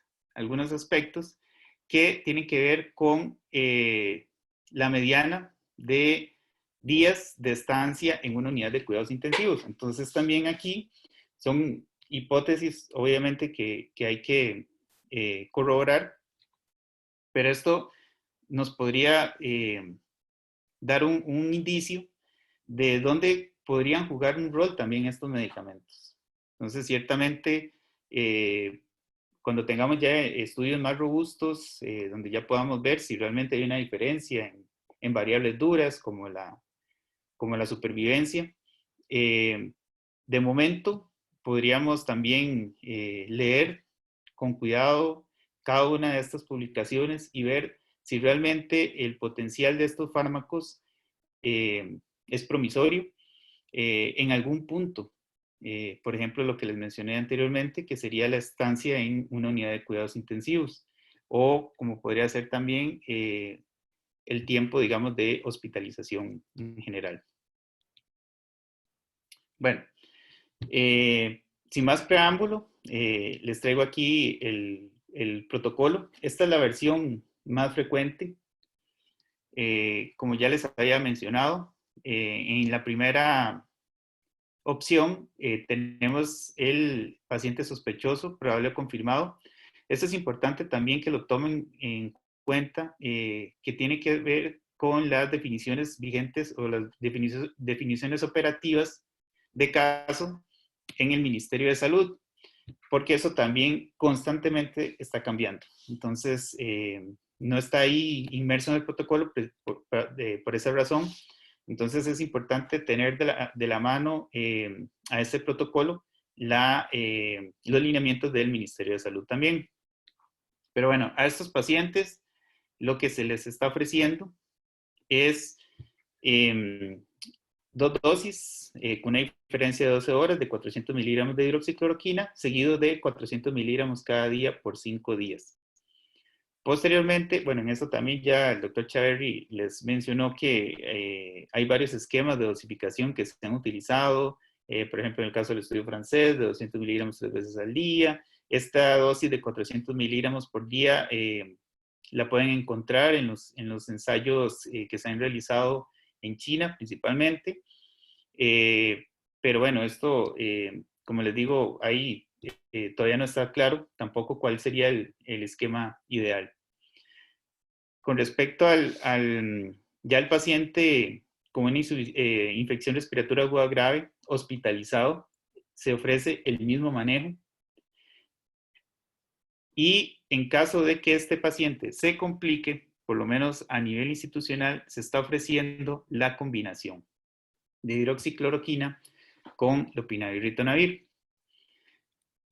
aspectos que tienen que ver con la mediana de días de estancia en una unidad de cuidados intensivos. Entonces también aquí son hipótesis, obviamente, que hay que corroborar, pero esto nos podría dar un indicio de dónde podrían jugar un rol también estos medicamentos. Entonces, ciertamente, cuando tengamos ya estudios más robustos, donde ya podamos ver si realmente hay una diferencia en variables duras, como la supervivencia, de momento podríamos también leer con cuidado cada una de estas publicaciones y ver si realmente el potencial de estos fármacos es promisorio en algún punto. Por ejemplo, lo que les mencioné anteriormente, que sería la estancia en una unidad de cuidados intensivos, o como podría ser también el tiempo, digamos, de hospitalización en general. Bueno, sin más preámbulo, les traigo aquí el protocolo. Esta es la versión más frecuente. Como ya les había mencionado, en la primera opción tenemos el paciente sospechoso, probable o confirmado. Esto es importante también que lo tomen en cuenta, que tiene que ver con las definiciones vigentes o las definiciones operativas de caso en el Ministerio de Salud, porque eso también constantemente está cambiando. Entonces, no está ahí inmerso en el protocolo por esa razón. Entonces es importante tener de la mano a este protocolo los lineamientos del Ministerio de Salud también. Pero bueno, a estos pacientes lo que se les está ofreciendo es 2 dosis con una diferencia de 12 horas de 400 miligramos de hidroxicloroquina, seguido de 400 miligramos cada día por 5 días. Posteriormente, bueno, en eso también ya el doctor Chaverri les mencionó que hay varios esquemas de dosificación que se han utilizado, por ejemplo, en el caso del estudio francés, de 200 miligramos 3 veces al día. Esta dosis de 400 miligramos por día la pueden encontrar en los ensayos que se han realizado en China principalmente. Pero bueno, esto, como les digo, ahí todavía no está claro tampoco cuál sería el esquema ideal. Con respecto ya al paciente con una infección respiratoria aguda grave, hospitalizado, se ofrece el mismo manejo. Y en caso de que este paciente se complique, por lo menos a nivel institucional, se está ofreciendo la combinación de hidroxicloroquina con lopinavir y ritonavir.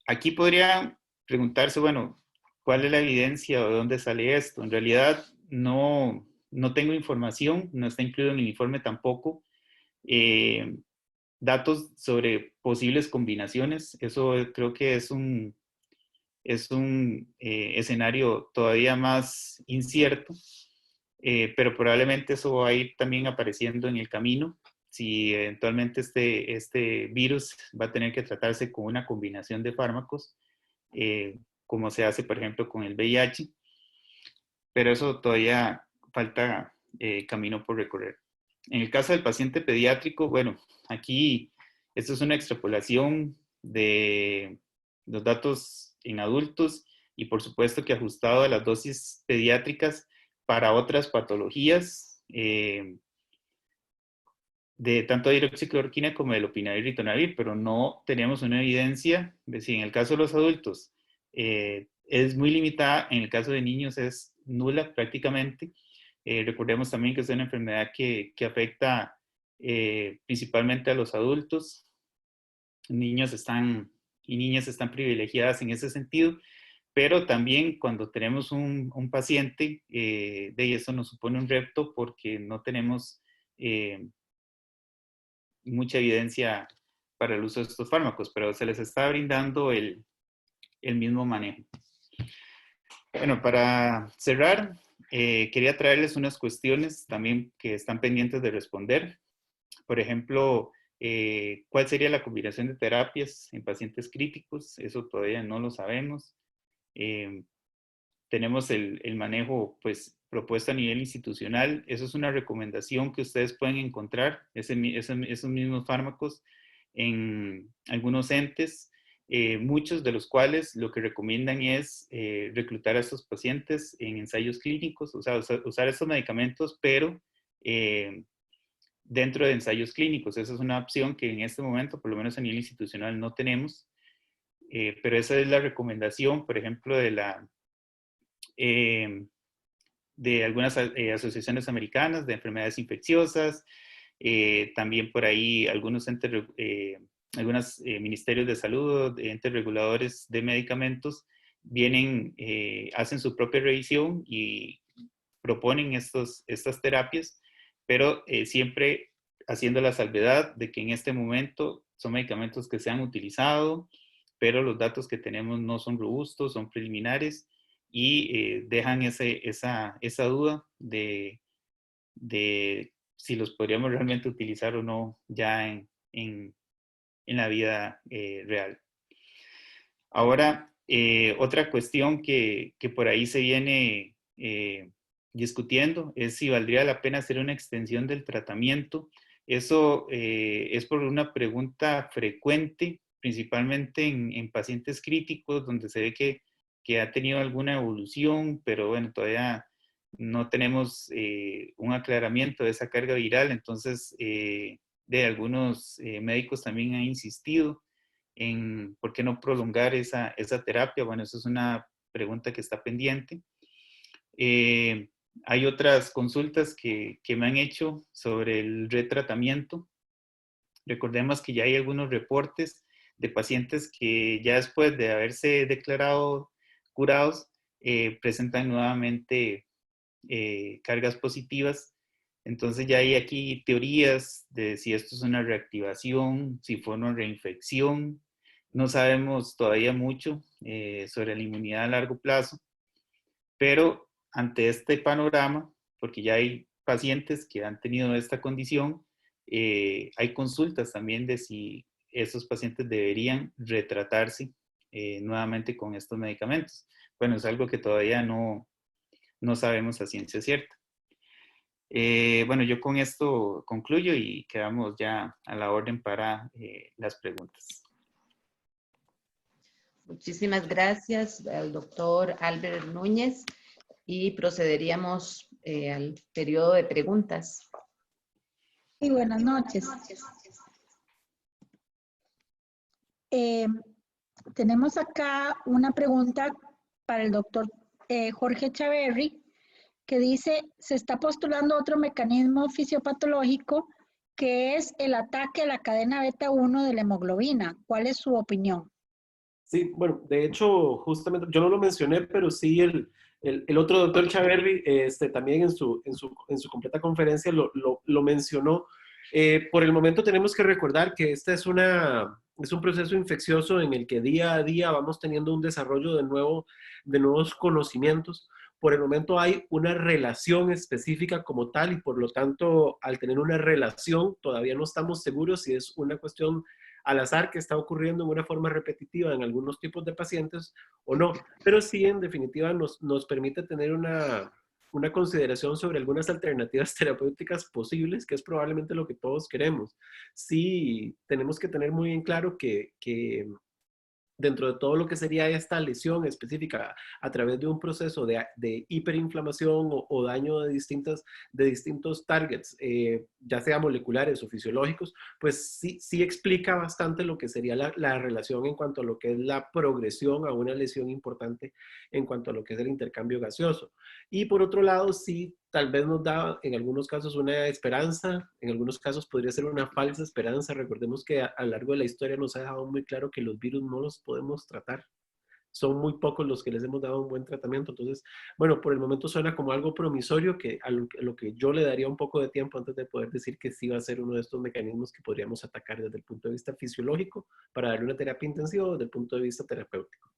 Aquí podría preguntarse, bueno, ¿cuál es la evidencia o de dónde sale esto? En realidad no tengo información, no está incluido en el informe tampoco. Datos sobre posibles combinaciones, eso creo que es un escenario todavía más incierto, pero probablemente eso va a ir también apareciendo en el camino. Si eventualmente este virus va a tener que tratarse con una combinación de fármacos, como se hace, por ejemplo, con el VIH, pero eso todavía falta camino por recorrer. En el caso del paciente pediátrico, bueno, aquí esto es una extrapolación de los datos en adultos y por supuesto que ajustado a las dosis pediátricas para otras patologías, de tanto de hidroxicloroquina como de lopinavir y ritonavir, pero no tenemos una evidencia de si en el caso de los adultos es muy limitada, en el caso de niños es nula prácticamente. Recordemos también que es una enfermedad que afecta principalmente a los adultos. Niños y niñas están privilegiadas en ese sentido, pero también cuando tenemos un paciente, de eso nos supone un reto porque no tenemos mucha evidencia para el uso de estos fármacos, pero se les está brindando el mismo manejo. Bueno, para cerrar, quería traerles unas cuestiones también que están pendientes de responder. Por ejemplo, ¿cuál sería la combinación de terapias en pacientes críticos? Eso todavía no lo sabemos. Tenemos el manejo, pues, propuesto a nivel institucional. Eso es una recomendación que ustedes pueden encontrar, esos mismos fármacos en algunos entes, muchos de los cuales lo que recomiendan es reclutar a estos pacientes en ensayos clínicos, o sea, usar estos medicamentos, pero dentro de ensayos clínicos. Esa es una opción que en este momento, por lo menos a nivel institucional, no tenemos, pero esa es la recomendación, por ejemplo, de algunas asociaciones americanas de enfermedades infecciosas, también por ahí algunos ministerios de salud, entes reguladores de medicamentos, hacen su propia revisión y proponen estas terapias, pero siempre haciendo la salvedad de que en este momento son medicamentos que se han utilizado, pero los datos que tenemos no son robustos, son preliminares y dejan esa duda de si los podríamos realmente utilizar o no ya en la vida real. Ahora, otra cuestión que por ahí se viene discutiendo es si valdría la pena hacer una extensión del tratamiento. Eso es por una pregunta frecuente, principalmente en pacientes críticos, donde se ve que ha tenido alguna evolución, pero bueno, todavía no tenemos un aclaramiento de esa carga viral. Entonces, de algunos médicos también han insistido en por qué no prolongar esa terapia. Bueno, eso es una pregunta que está pendiente. Hay otras consultas que me han hecho sobre el retratamiento. Recordemos que ya hay algunos reportes de pacientes que ya después de haberse declarado curados, presentan nuevamente cargas positivas. Entonces ya hay aquí teorías de si esto es una reactivación, si fue una reinfección. No sabemos todavía mucho sobre la inmunidad a largo plazo, pero ante este panorama, porque ya hay pacientes que han tenido esta condición, hay consultas también de si esos pacientes deberían retratarse nuevamente con estos medicamentos. Bueno, es algo que todavía no sabemos a ciencia cierta. Bueno, yo con esto concluyo y quedamos ya a la orden para las preguntas. Muchísimas gracias al doctor Albert Núñez y procederíamos al periodo de preguntas. Sí, buenas noches. Tenemos acá una pregunta para el doctor Jorge Chaverri, que dice, se está postulando otro mecanismo fisiopatológico que es el ataque a la cadena beta 1 de la hemoglobina. ¿Cuál es su opinión? Sí, bueno, de hecho, justamente, yo no lo mencioné, pero sí el otro doctor Chaverri, también en su completa conferencia lo mencionó. Por el momento tenemos que recordar que este es un proceso infeccioso en el que día a día vamos teniendo un desarrollo de nuevos conocimientos. Por el momento hay una relación específica como tal y por lo tanto, al tener una relación, todavía no estamos seguros si es una cuestión al azar que está ocurriendo en una forma repetitiva en algunos tipos de pacientes o no, pero sí en definitiva nos permite tener una consideración sobre algunas alternativas terapéuticas posibles, que es probablemente lo que todos queremos. Sí, tenemos que tener muy en claro que dentro de todo lo que sería esta lesión específica a través de un proceso de hiperinflamación o daño de distintos targets, ya sea moleculares o fisiológicos, pues sí explica bastante lo que sería la relación en cuanto a lo que es la progresión a una lesión importante en cuanto a lo que es el intercambio gaseoso. Y por otro lado, sí, tal vez nos da en algunos casos una esperanza, en algunos casos podría ser una falsa esperanza. Recordemos que a lo largo de la historia nos ha dejado muy claro que los virus no los podemos tratar. Son muy pocos los que les hemos dado un buen tratamiento. Entonces, bueno, por el momento suena como algo promisorio que a lo que yo le daría un poco de tiempo antes de poder decir que sí va a ser uno de estos mecanismos que podríamos atacar desde el punto de vista fisiológico para darle una terapia intensiva o desde el punto de vista terapéutico.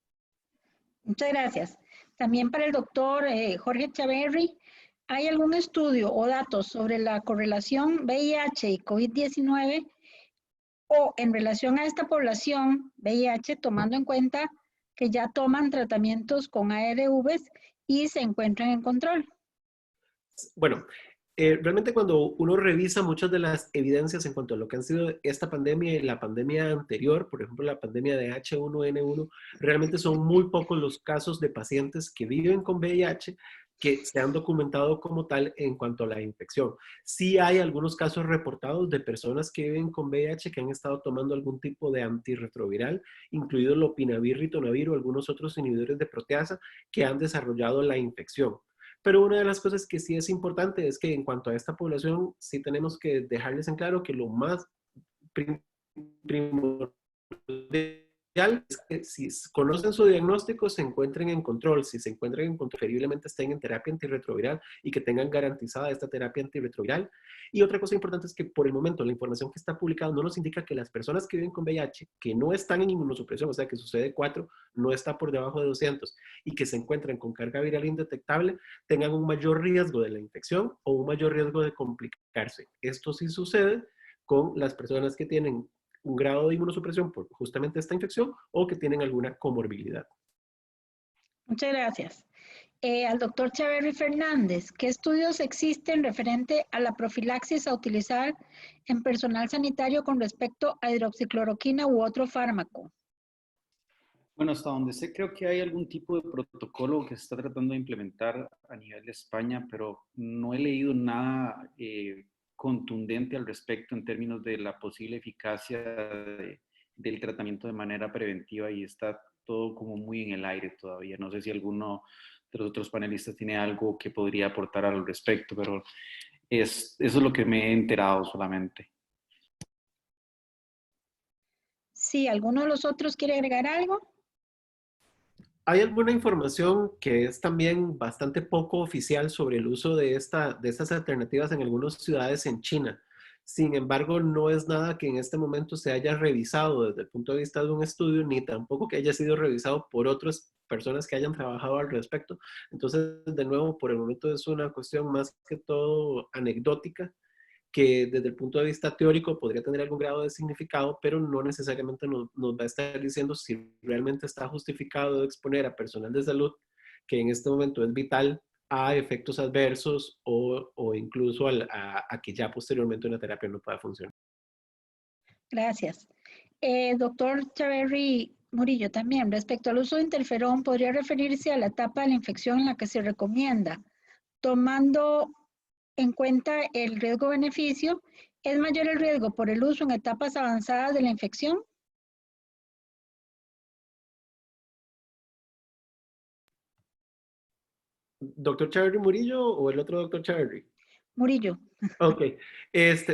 Muchas gracias. También para el doctor Jorge Chaverri, ¿hay algún estudio o datos sobre la correlación VIH y COVID-19 o en relación a esta población VIH, tomando en cuenta que ya toman tratamientos con ARVs y se encuentran en control? Bueno, realmente cuando uno revisa muchas de las evidencias en cuanto a lo que han sido esta pandemia y la pandemia anterior, por ejemplo, la pandemia de H1N1, realmente son muy pocos los casos de pacientes que viven con VIH que se han documentado como tal en cuanto a la infección. Sí hay algunos casos reportados de personas que viven con VIH que han estado tomando algún tipo de antirretroviral, incluido lopinavir, ritonavir o algunos otros inhibidores de proteasa que han desarrollado la infección. Pero una de las cosas que sí es importante es que en cuanto a esta población, sí tenemos que dejarles en claro que lo más primordial es que si conocen su diagnóstico, se encuentren en control. Si se encuentran en control, preferiblemente estén en terapia antirretroviral y que tengan garantizada esta terapia antirretroviral. Y otra cosa importante es que por el momento la información que está publicada no nos indica que las personas que viven con VIH, que no están en inmunosupresión, o sea que su CD4 no está por debajo de 200 y que se encuentran con carga viral indetectable, tengan un mayor riesgo de la infección o un mayor riesgo de complicarse. Esto sí sucede con las personas que tienen un grado de inmunosupresión por justamente esta infección o que tienen alguna comorbilidad. Muchas gracias. Al doctor Chaverri Fernández, ¿qué estudios existen referente a la profilaxis a utilizar en personal sanitario con respecto a hidroxicloroquina u otro fármaco? Bueno, hasta donde sé, creo que hay algún tipo de protocolo que se está tratando de implementar a nivel de España, pero no he leído nada contundente al respecto en términos de la posible eficacia del tratamiento de manera preventiva y está todo como muy en el aire todavía. No sé si alguno de los otros panelistas tiene algo que podría aportar al respecto, pero eso es lo que me he enterado solamente. Sí, ¿alguno de los otros quiere agregar algo? Hay alguna información que es también bastante poco oficial sobre el uso de estas alternativas en algunas ciudades en China. Sin embargo, no es nada que en este momento se haya revisado desde el punto de vista de un estudio, ni tampoco que haya sido revisado por otras personas que hayan trabajado al respecto. Entonces, de nuevo, por el momento es una cuestión más que todo anecdótica, que desde el punto de vista teórico podría tener algún grado de significado, pero no necesariamente nos va a estar diciendo si realmente está justificado exponer a personal de salud, que en este momento es vital, a efectos adversos o incluso a que ya posteriormente una terapia no pueda funcionar. Gracias. Doctor Chaverri Murillo, también respecto al uso de interferón, ¿podría referirse a la etapa de la infección en la que se recomienda, tomando en cuenta el riesgo-beneficio? ¿Es mayor el riesgo por el uso en etapas avanzadas de la infección? ¿Doctor Chaverri Murillo o el otro doctor Chaverri? Murillo. Ok,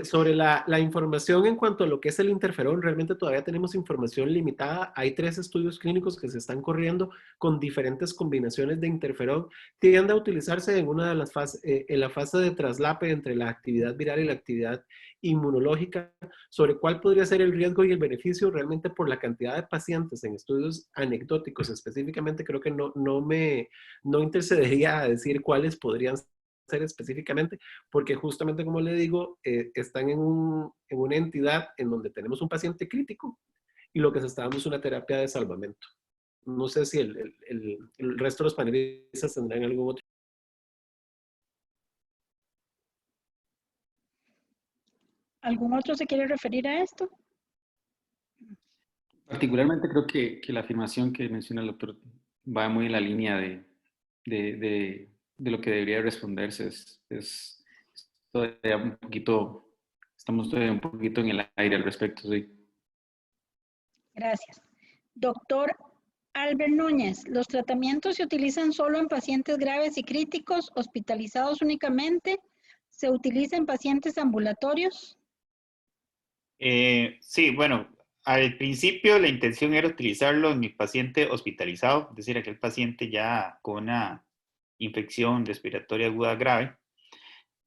sobre la información en cuanto a lo que es el interferón, realmente todavía tenemos información limitada. Hay 3 estudios clínicos que se están corriendo con diferentes combinaciones de interferón. Tiende a utilizarse en una de las fases, en la fase de traslape entre la actividad viral y la actividad inmunológica. Sobre cuál podría ser el riesgo y el beneficio, realmente por la cantidad de pacientes en estudios anecdóticos específicamente, creo que no intercedería a decir cuáles podrían ser específicamente, porque justamente como le digo, están en una entidad en donde tenemos un paciente crítico y lo que se está dando es una terapia de salvamento. No sé si el resto de los panelistas tendrán algún otro. ¿Algún otro se quiere referir a esto? Particularmente creo que la afirmación que menciona el doctor va muy en la línea de lo que debería responderse. Es todavía un poquito, estamos todavía un poquito en el aire al respecto, sí. Gracias. Doctor Albert Núñez, ¿los tratamientos se utilizan solo en pacientes graves y críticos, hospitalizados únicamente? ¿Se utiliza en pacientes ambulatorios? Sí, bueno, al principio la intención era utilizarlo en mi paciente hospitalizado, es decir, aquel paciente ya con una infección respiratoria aguda grave.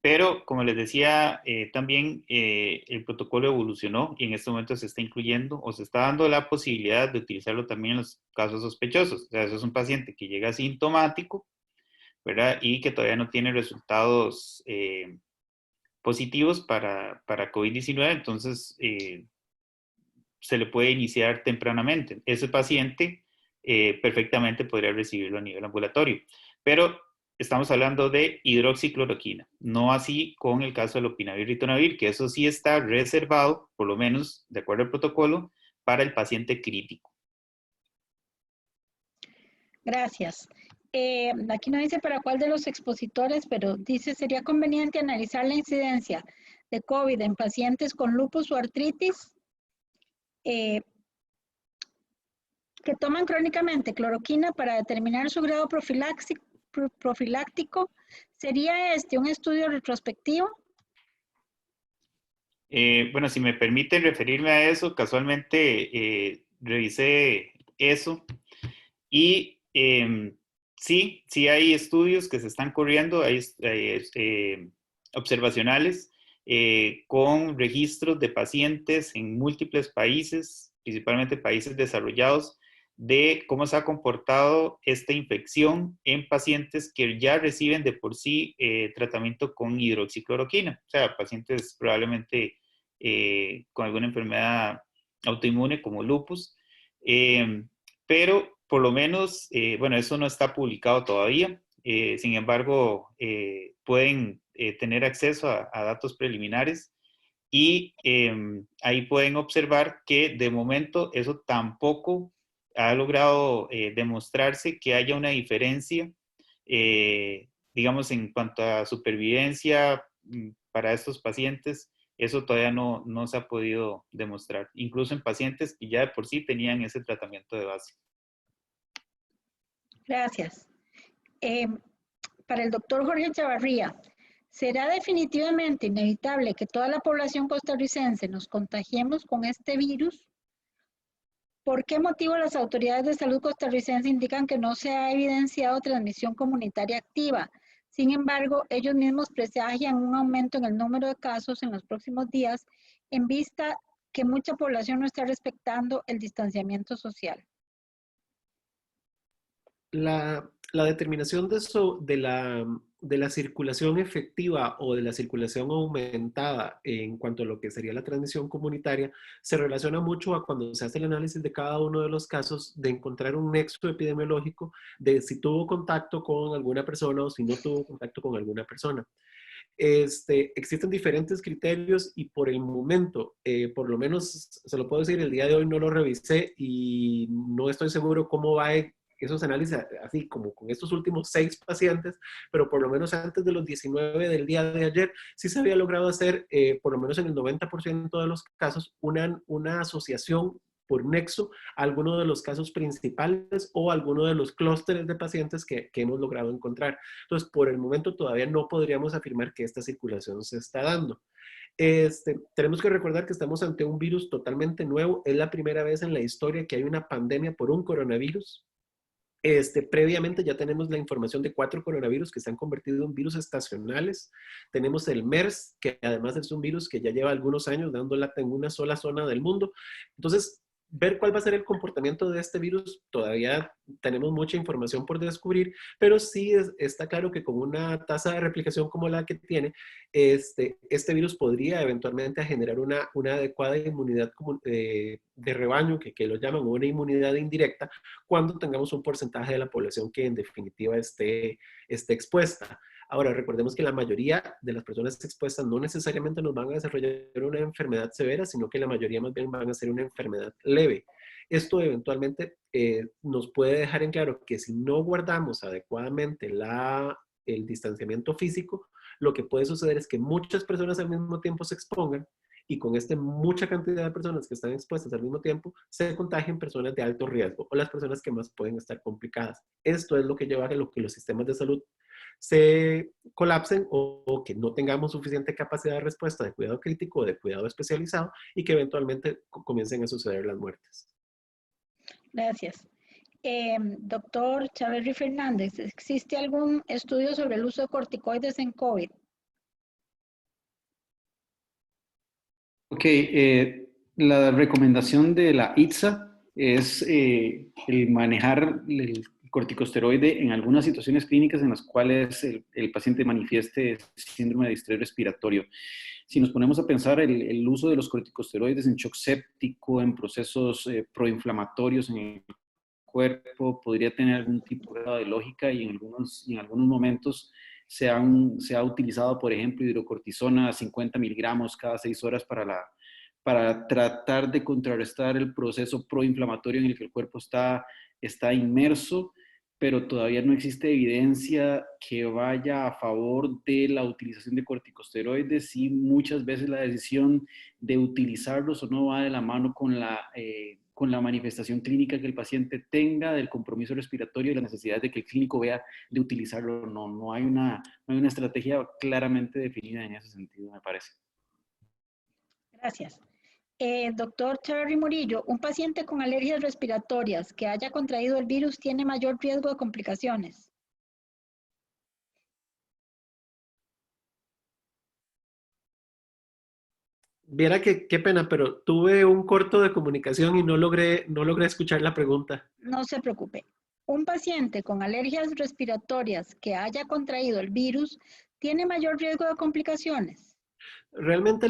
Pero, como les decía, también el protocolo evolucionó y en este momento se está incluyendo o se está dando la posibilidad de utilizarlo también en los casos sospechosos. O sea, eso es un paciente que llega asintomático, ¿verdad? Y que todavía no tiene resultados positivos para COVID-19, entonces se le puede iniciar tempranamente. Ese paciente perfectamente podría recibirlo a nivel ambulatorio. Pero estamos hablando de hidroxicloroquina, no así con el caso del lopinavir ritonavir, que eso sí está reservado, por lo menos de acuerdo al protocolo, para el paciente crítico. Gracias. Aquí no dice para cuál de los expositores, pero dice, ¿sería conveniente analizar la incidencia de COVID en pacientes con lupus o artritis que toman crónicamente cloroquina para determinar su grado profiláctico? ¿Sería este un estudio retrospectivo? Bueno, si me permiten referirme a eso, casualmente revisé eso y sí hay estudios que se están corriendo, hay observacionales con registros de pacientes en múltiples países, principalmente países desarrollados, de cómo se ha comportado esta infección en pacientes que ya reciben de por sí tratamiento con hidroxicloroquina, o sea, pacientes probablemente con alguna enfermedad autoinmune como lupus, pero por lo menos, bueno, eso no está publicado todavía, sin embargo, pueden tener acceso a datos preliminares y ahí pueden observar que de momento eso tampoco ha logrado demostrarse que haya una diferencia, digamos, en cuanto a supervivencia para estos pacientes Eso todavía no se ha podido demostrar, incluso en pacientes que ya de por sí tenían ese tratamiento de base. Gracias. Para el doctor Jorge Chavarría, ¿será definitivamente inevitable que toda la población costarricense nos contagiemos con este virus? ¿Por qué motivo las autoridades de salud costarricenses indican que no se ha evidenciado transmisión comunitaria activa? Sin embargo, ellos mismos presagian un aumento en el número de casos en los próximos días en vista que mucha población no está respetando el distanciamiento social. La determinación de la circulación efectiva o de la circulación aumentada en cuanto a lo que sería la transmisión comunitaria se relaciona mucho a cuando se hace el análisis de cada uno de los casos, de encontrar un nexo epidemiológico de si tuvo contacto con alguna persona o si no tuvo contacto con alguna persona. Existen diferentes criterios y por el momento, por lo menos se lo puedo decir, el día de hoy no lo revisé y no estoy seguro cómo va esos análisis, así como con estos últimos 6 pacientes, pero por lo menos antes de los 19 del día de ayer, sí se había logrado hacer, por lo menos en el 90% de los casos, una asociación por nexo a alguno de los casos principales o a alguno de los clústeres de pacientes que hemos logrado encontrar. Entonces, por el momento todavía no podríamos afirmar que esta circulación se está dando. Tenemos que recordar que estamos ante un virus totalmente nuevo. Es la primera vez en la historia que hay una pandemia por un coronavirus. Previamente ya tenemos la información de 4 coronavirus que se han convertido en virus estacionales. Tenemos el MERS, que además es un virus que ya lleva algunos años dando lata en una sola zona del mundo. Entonces, ver cuál va a ser el comportamiento de este virus, todavía tenemos mucha información por descubrir, pero sí está claro que con una tasa de replicación como la que tiene, este virus podría eventualmente generar una adecuada inmunidad de rebaño, que lo llaman una inmunidad indirecta, cuando tengamos un porcentaje de la población que en definitiva esté expuesta. Ahora, recordemos que la mayoría de las personas expuestas no necesariamente nos van a desarrollar una enfermedad severa, sino que la mayoría más bien van a ser una enfermedad leve. Esto eventualmente nos puede dejar en claro que si no guardamos adecuadamente el distanciamiento físico, lo que puede suceder es que muchas personas al mismo tiempo se expongan y con mucha cantidad de personas que están expuestas al mismo tiempo, se contagien personas de alto riesgo o las personas que más pueden estar complicadas. Esto es lo que lleva a que los sistemas de salud se colapsen o que no tengamos suficiente capacidad de respuesta de cuidado crítico o de cuidado especializado y que eventualmente comiencen a suceder las muertes. Gracias. Doctor Chaverri Fernández, ¿existe algún estudio sobre el uso de corticoides en COVID? Ok, la recomendación de la ITSA es el manejar el corticosteroide en algunas situaciones clínicas en las cuales el paciente manifieste síndrome de distrés respiratorio. Si nos ponemos a pensar el uso de los corticosteroides en shock séptico, en procesos proinflamatorios en el cuerpo, podría tener algún tipo de lógica y en algunos momentos se ha utilizado, por ejemplo, hidrocortisona a 50 miligramos cada 6 horas para tratar de contrarrestar el proceso proinflamatorio en el que el cuerpo está inmerso, pero todavía no existe evidencia que vaya a favor de la utilización de corticosteroides y muchas veces la decisión de utilizarlos o no va de la mano con la manifestación clínica que el paciente tenga, del compromiso respiratorio y la necesidad de que el clínico vea de utilizarlo. No hay una estrategia claramente definida en ese sentido, me parece. Gracias. Doctor Chaverri Murillo, ¿un paciente con alergias respiratorias que haya contraído el virus tiene mayor riesgo de complicaciones? Viera que qué pena, pero tuve un corto de comunicación y no logré escuchar la pregunta. No se preocupe. ¿Un paciente con alergias respiratorias que haya contraído el virus tiene mayor riesgo de complicaciones? Realmente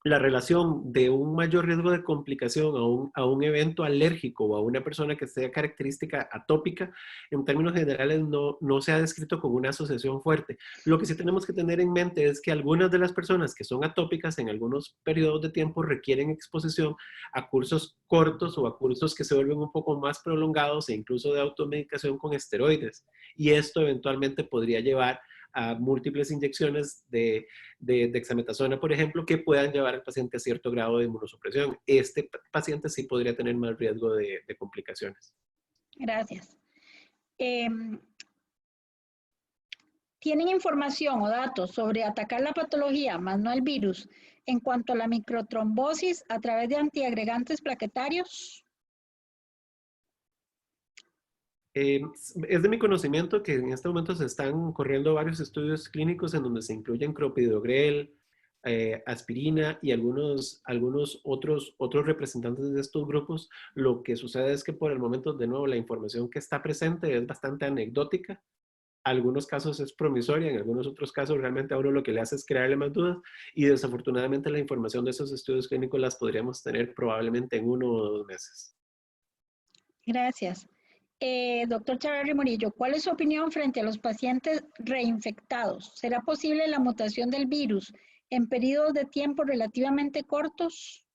la relación de un mayor riesgo de complicación a un evento alérgico o a una persona que sea característica atópica, en términos generales no se ha descrito con una asociación fuerte. Lo que sí tenemos que tener en mente es que algunas de las personas que son atópicas en algunos periodos de tiempo requieren exposición a cursos cortos o a cursos que se vuelven un poco más prolongados e incluso de automedicación con esteroides. Y esto eventualmente podría llevar a múltiples inyecciones de dexametasona, por ejemplo, que puedan llevar al paciente a cierto grado de inmunosupresión. Este paciente sí podría tener más riesgo de complicaciones. Gracias. ¿Tienen información o datos sobre atacar la patología, más no el virus, en cuanto a la microtrombosis a través de antiagregantes plaquetarios? Es de mi conocimiento que en este momento se están corriendo varios estudios clínicos en donde se incluyen clopidogrel, aspirina y algunos otros representantes de estos grupos. Lo que sucede es que por el momento, de nuevo, la información que está presente es bastante anecdótica. Algunos casos es promisoria, en algunos otros casos realmente a uno lo que le hace es crearle más dudas, y desafortunadamente la información de esos estudios clínicos las podríamos tener probablemente en 1 o 2 meses. Gracias. Doctor Chavarri Murillo, ¿cuál es su opinión frente a los pacientes reinfectados? ¿Será posible la mutación del virus en periodos de tiempo relativamente cortos?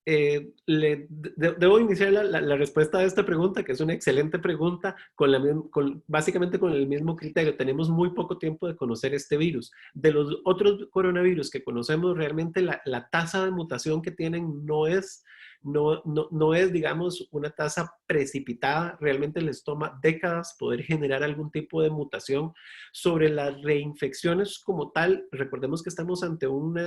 Debo iniciar la respuesta a esta pregunta, que es una excelente pregunta, básicamente con el mismo criterio. Tenemos muy poco tiempo de conocer este virus. De los otros coronavirus que conocemos, realmente la tasa de mutación que tienen no es, digamos, una tasa precipitada. Realmente les toma décadas poder generar algún tipo de mutación. Sobre las reinfecciones como tal, recordemos que estamos ante un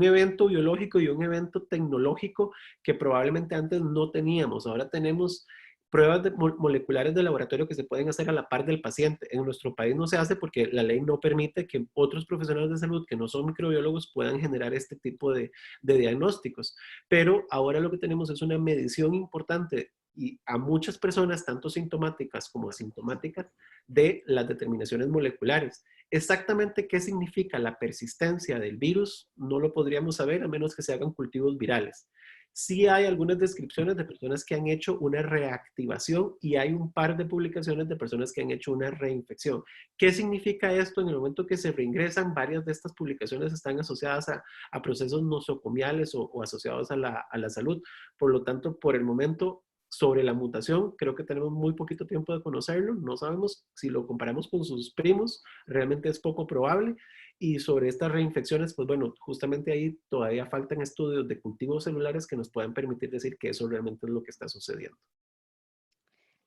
evento biológico y un evento tecnológico que probablemente antes no teníamos. Ahora tenemos pruebas moleculares de laboratorio que se pueden hacer a la par del paciente. En nuestro país no se hace porque la ley no permite que otros profesionales de salud que no son microbiólogos puedan generar este tipo de diagnósticos. Pero ahora lo que tenemos es una medición importante y a muchas personas, tanto sintomáticas como asintomáticas, de las determinaciones moleculares. Exactamente qué significa la persistencia del virus no lo podríamos saber a menos que se hagan cultivos virales. Sí hay algunas descripciones de personas que han hecho una reactivación y hay un par de publicaciones de personas que han hecho una reinfección. ¿Qué significa esto? En el momento que se reingresan, varias de estas publicaciones están asociadas a procesos nosocomiales o asociados a la salud. Por lo tanto, por el momento, sobre la mutación, creo que tenemos muy poquito tiempo de conocerlo. No sabemos si lo comparamos con sus primos, realmente es poco probable. Y sobre estas reinfecciones, pues bueno, justamente ahí todavía faltan estudios de cultivos celulares que nos puedan permitir decir que eso realmente es lo que está sucediendo.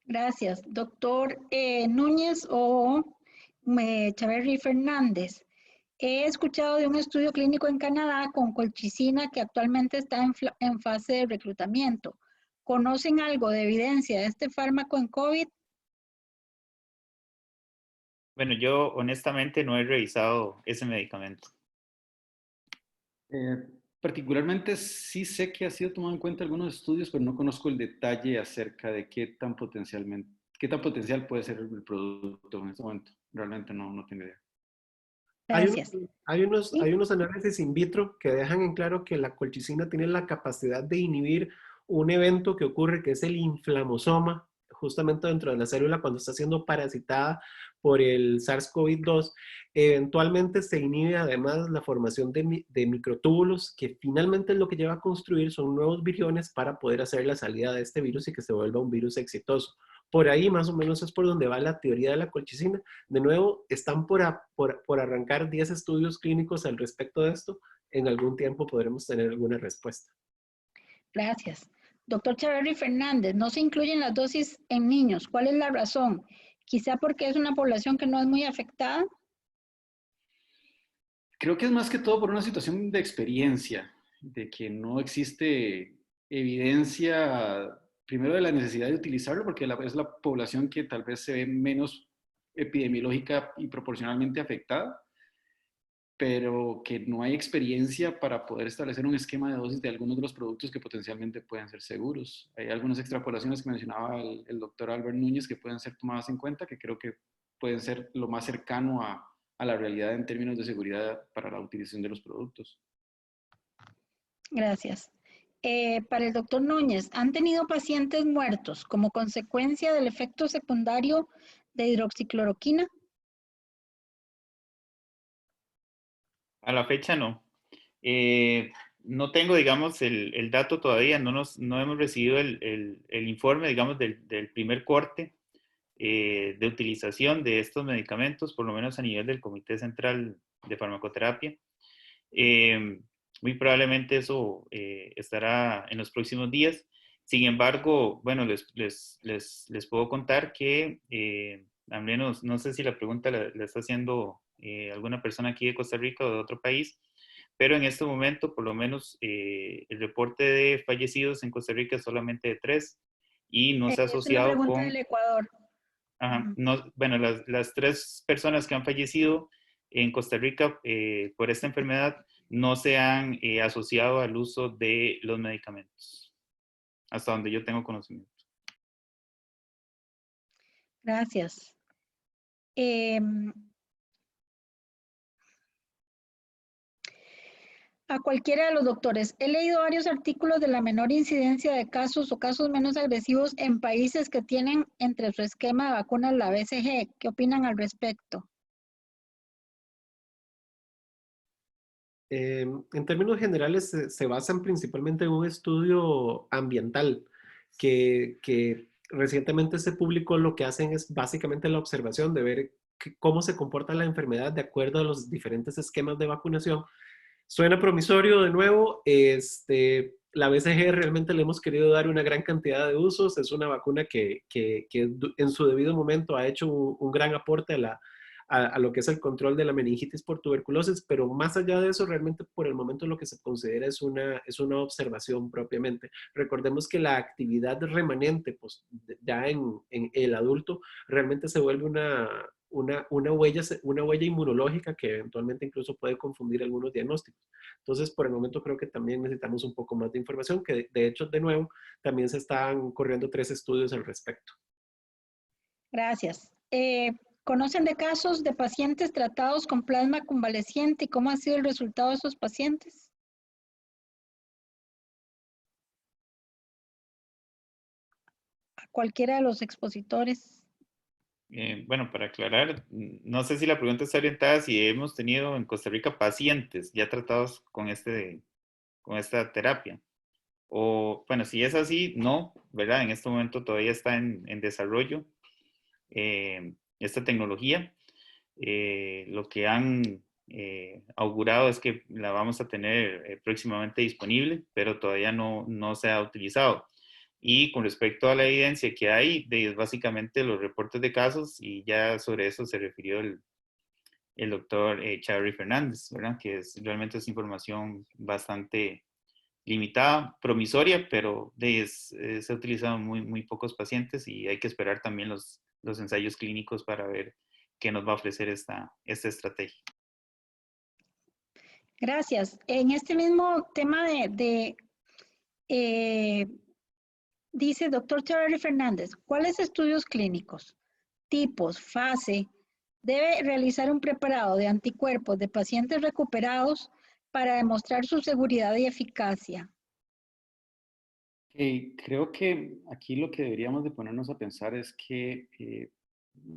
Gracias. Doctor Núñez o Chavarri Fernández. He escuchado de un estudio clínico en Canadá con colchicina que actualmente está en fase de reclutamiento. ¿Conocen algo de evidencia de este fármaco en COVID? Bueno, yo honestamente no he revisado ese medicamento. Particularmente sí sé que ha sido tomado en cuenta algunos estudios, pero no conozco el detalle acerca de qué tan potencial puede ser el producto en este momento. Realmente no tengo idea. Gracias. Hay unos análisis in vitro que dejan en claro que la colchicina tiene la capacidad de inhibir un evento que ocurre, que es el inflamosoma, justamente dentro de la célula cuando está siendo parasitada por el SARS-CoV-2. Eventualmente se inhibe además la formación de microtúbulos, que finalmente lo que lleva a construir son nuevos viriones para poder hacer la salida de este virus y que se vuelva un virus exitoso. Por ahí más o menos es por donde va la teoría de la colchicina. De nuevo, están por arrancar 10 estudios clínicos al respecto de esto. En algún tiempo podremos tener alguna respuesta. Gracias. Doctor Chavarri Fernández, no se incluyen las dosis en niños. ¿Cuál es la razón? Quizá porque es una población que no es muy afectada. Creo que es más que todo por una situación de experiencia, de que no existe evidencia, primero de la necesidad de utilizarlo, porque es la población que tal vez se ve menos epidemiológica y proporcionalmente afectada, pero que no hay experiencia para poder establecer un esquema de dosis de algunos de los productos que potencialmente pueden ser seguros. Hay algunas extrapolaciones que mencionaba el doctor Albert Núñez que pueden ser tomadas en cuenta, que creo que pueden ser lo más cercano a la realidad en términos de seguridad para la utilización de los productos. Gracias. Para el doctor Núñez, ¿han tenido pacientes muertos como consecuencia del efecto secundario de hidroxicloroquina? A la fecha no. No tengo, digamos, el dato todavía, no hemos recibido el informe, digamos, del primer corte. de utilización de estos medicamentos, por lo menos a nivel del Comité Central de Farmacoterapia. Muy probablemente eso estará en los próximos días. Sin embargo, bueno, les puedo contar que, al menos, no sé si la pregunta la está haciendo alguna persona aquí de Costa Rica o de otro país, pero en este momento, por lo menos, el reporte de fallecidos en Costa Rica es solamente de 3 y no se ha Es una asociado pregunta del con... Ecuador. Ajá, no, bueno, las 3 personas que han fallecido en Costa Rica por esta enfermedad no se han asociado al uso de los medicamentos, hasta donde yo tengo conocimiento. Gracias. A cualquiera de los doctores. He leído varios artículos de la menor incidencia de casos o casos menos agresivos en países que tienen entre su esquema de vacunas la BCG. ¿Qué opinan al respecto? En términos generales, se basan principalmente en un estudio ambiental que recientemente se publicó. Lo que hacen es básicamente la observación de ver cómo se comporta la enfermedad de acuerdo a los diferentes esquemas de vacunación. Suena promisorio de nuevo. La BCG realmente le hemos querido dar una gran cantidad de usos. Es una vacuna que en su debido momento ha hecho un gran aporte a lo que es el control de la meningitis por tuberculosis, pero más allá de eso, realmente por el momento lo que se considera es una observación propiamente. Recordemos que la actividad remanente, pues ya en el adulto, realmente se vuelve una huella inmunológica que eventualmente incluso puede confundir algunos diagnósticos. Entonces, por el momento creo que también necesitamos un poco más de información, que de hecho, de nuevo, también se están corriendo 3 estudios al respecto. Gracias. ¿Conocen de casos de pacientes tratados con plasma convaleciente y cómo ha sido el resultado de esos pacientes? A cualquiera de los expositores. Bueno, para aclarar, no sé si la pregunta está orientada si hemos tenido en Costa Rica pacientes ya tratados con esta terapia. O, bueno, si es así, no, ¿verdad? En este momento todavía está en desarrollo esta tecnología. Lo que han augurado es que la vamos a tener próximamente disponible, pero todavía no se ha utilizado. Y con respecto a la evidencia que hay, es básicamente los reportes de casos, y ya sobre eso se refirió el doctor Chavarri Fernández, ¿verdad? Que realmente es información bastante limitada, promisoria, pero se ha utilizado en muy pocos pacientes y hay que esperar también los ensayos clínicos para ver qué nos va a ofrecer esta estrategia. Gracias. En este mismo tema dice doctor Chavarri Fernández, ¿cuáles estudios clínicos, tipos, fase, debe realizar un preparado de anticuerpos de pacientes recuperados para demostrar su seguridad y eficacia? Creo que aquí lo que deberíamos de ponernos a pensar es que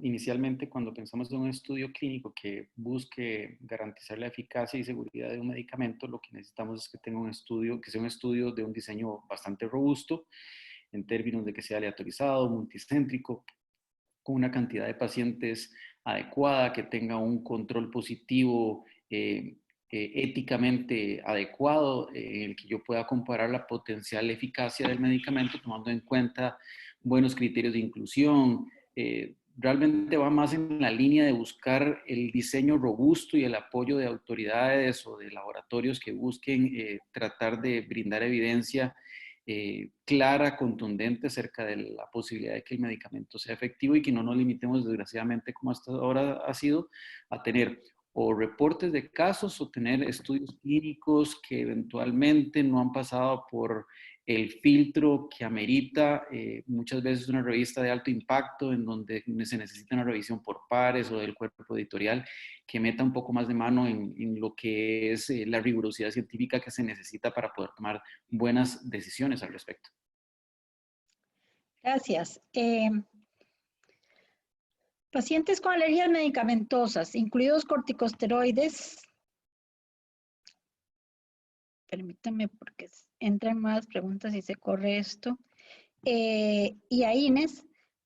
inicialmente cuando pensamos en un estudio clínico que busque garantizar la eficacia y seguridad de un medicamento, lo que necesitamos es que tenga un estudio, que sea un estudio de un diseño bastante robusto en términos de que sea aleatorizado, multicéntrico, con una cantidad de pacientes adecuada, que tenga un control positivo éticamente adecuado, en el que yo pueda comparar la potencial eficacia del medicamento tomando en cuenta buenos criterios de inclusión. Realmente va más en la línea de buscar el diseño robusto y el apoyo de autoridades o de laboratorios que busquen tratar de brindar evidencia clara, contundente acerca de la posibilidad de que el medicamento sea efectivo y que no nos limitemos, desgraciadamente, como hasta ahora ha sido, a tener o reportes de casos o tener estudios clínicos que eventualmente no han pasado por el filtro que amerita muchas veces una revista de alto impacto en donde se necesita una revisión por pares o del cuerpo editorial que meta un poco más de mano en lo que es la rigurosidad científica que se necesita para poder tomar buenas decisiones al respecto. Gracias. Pacientes con alergias medicamentosas, incluidos corticosteroides. Permítanme porque entran más preguntas y se corre esto. Y AINES,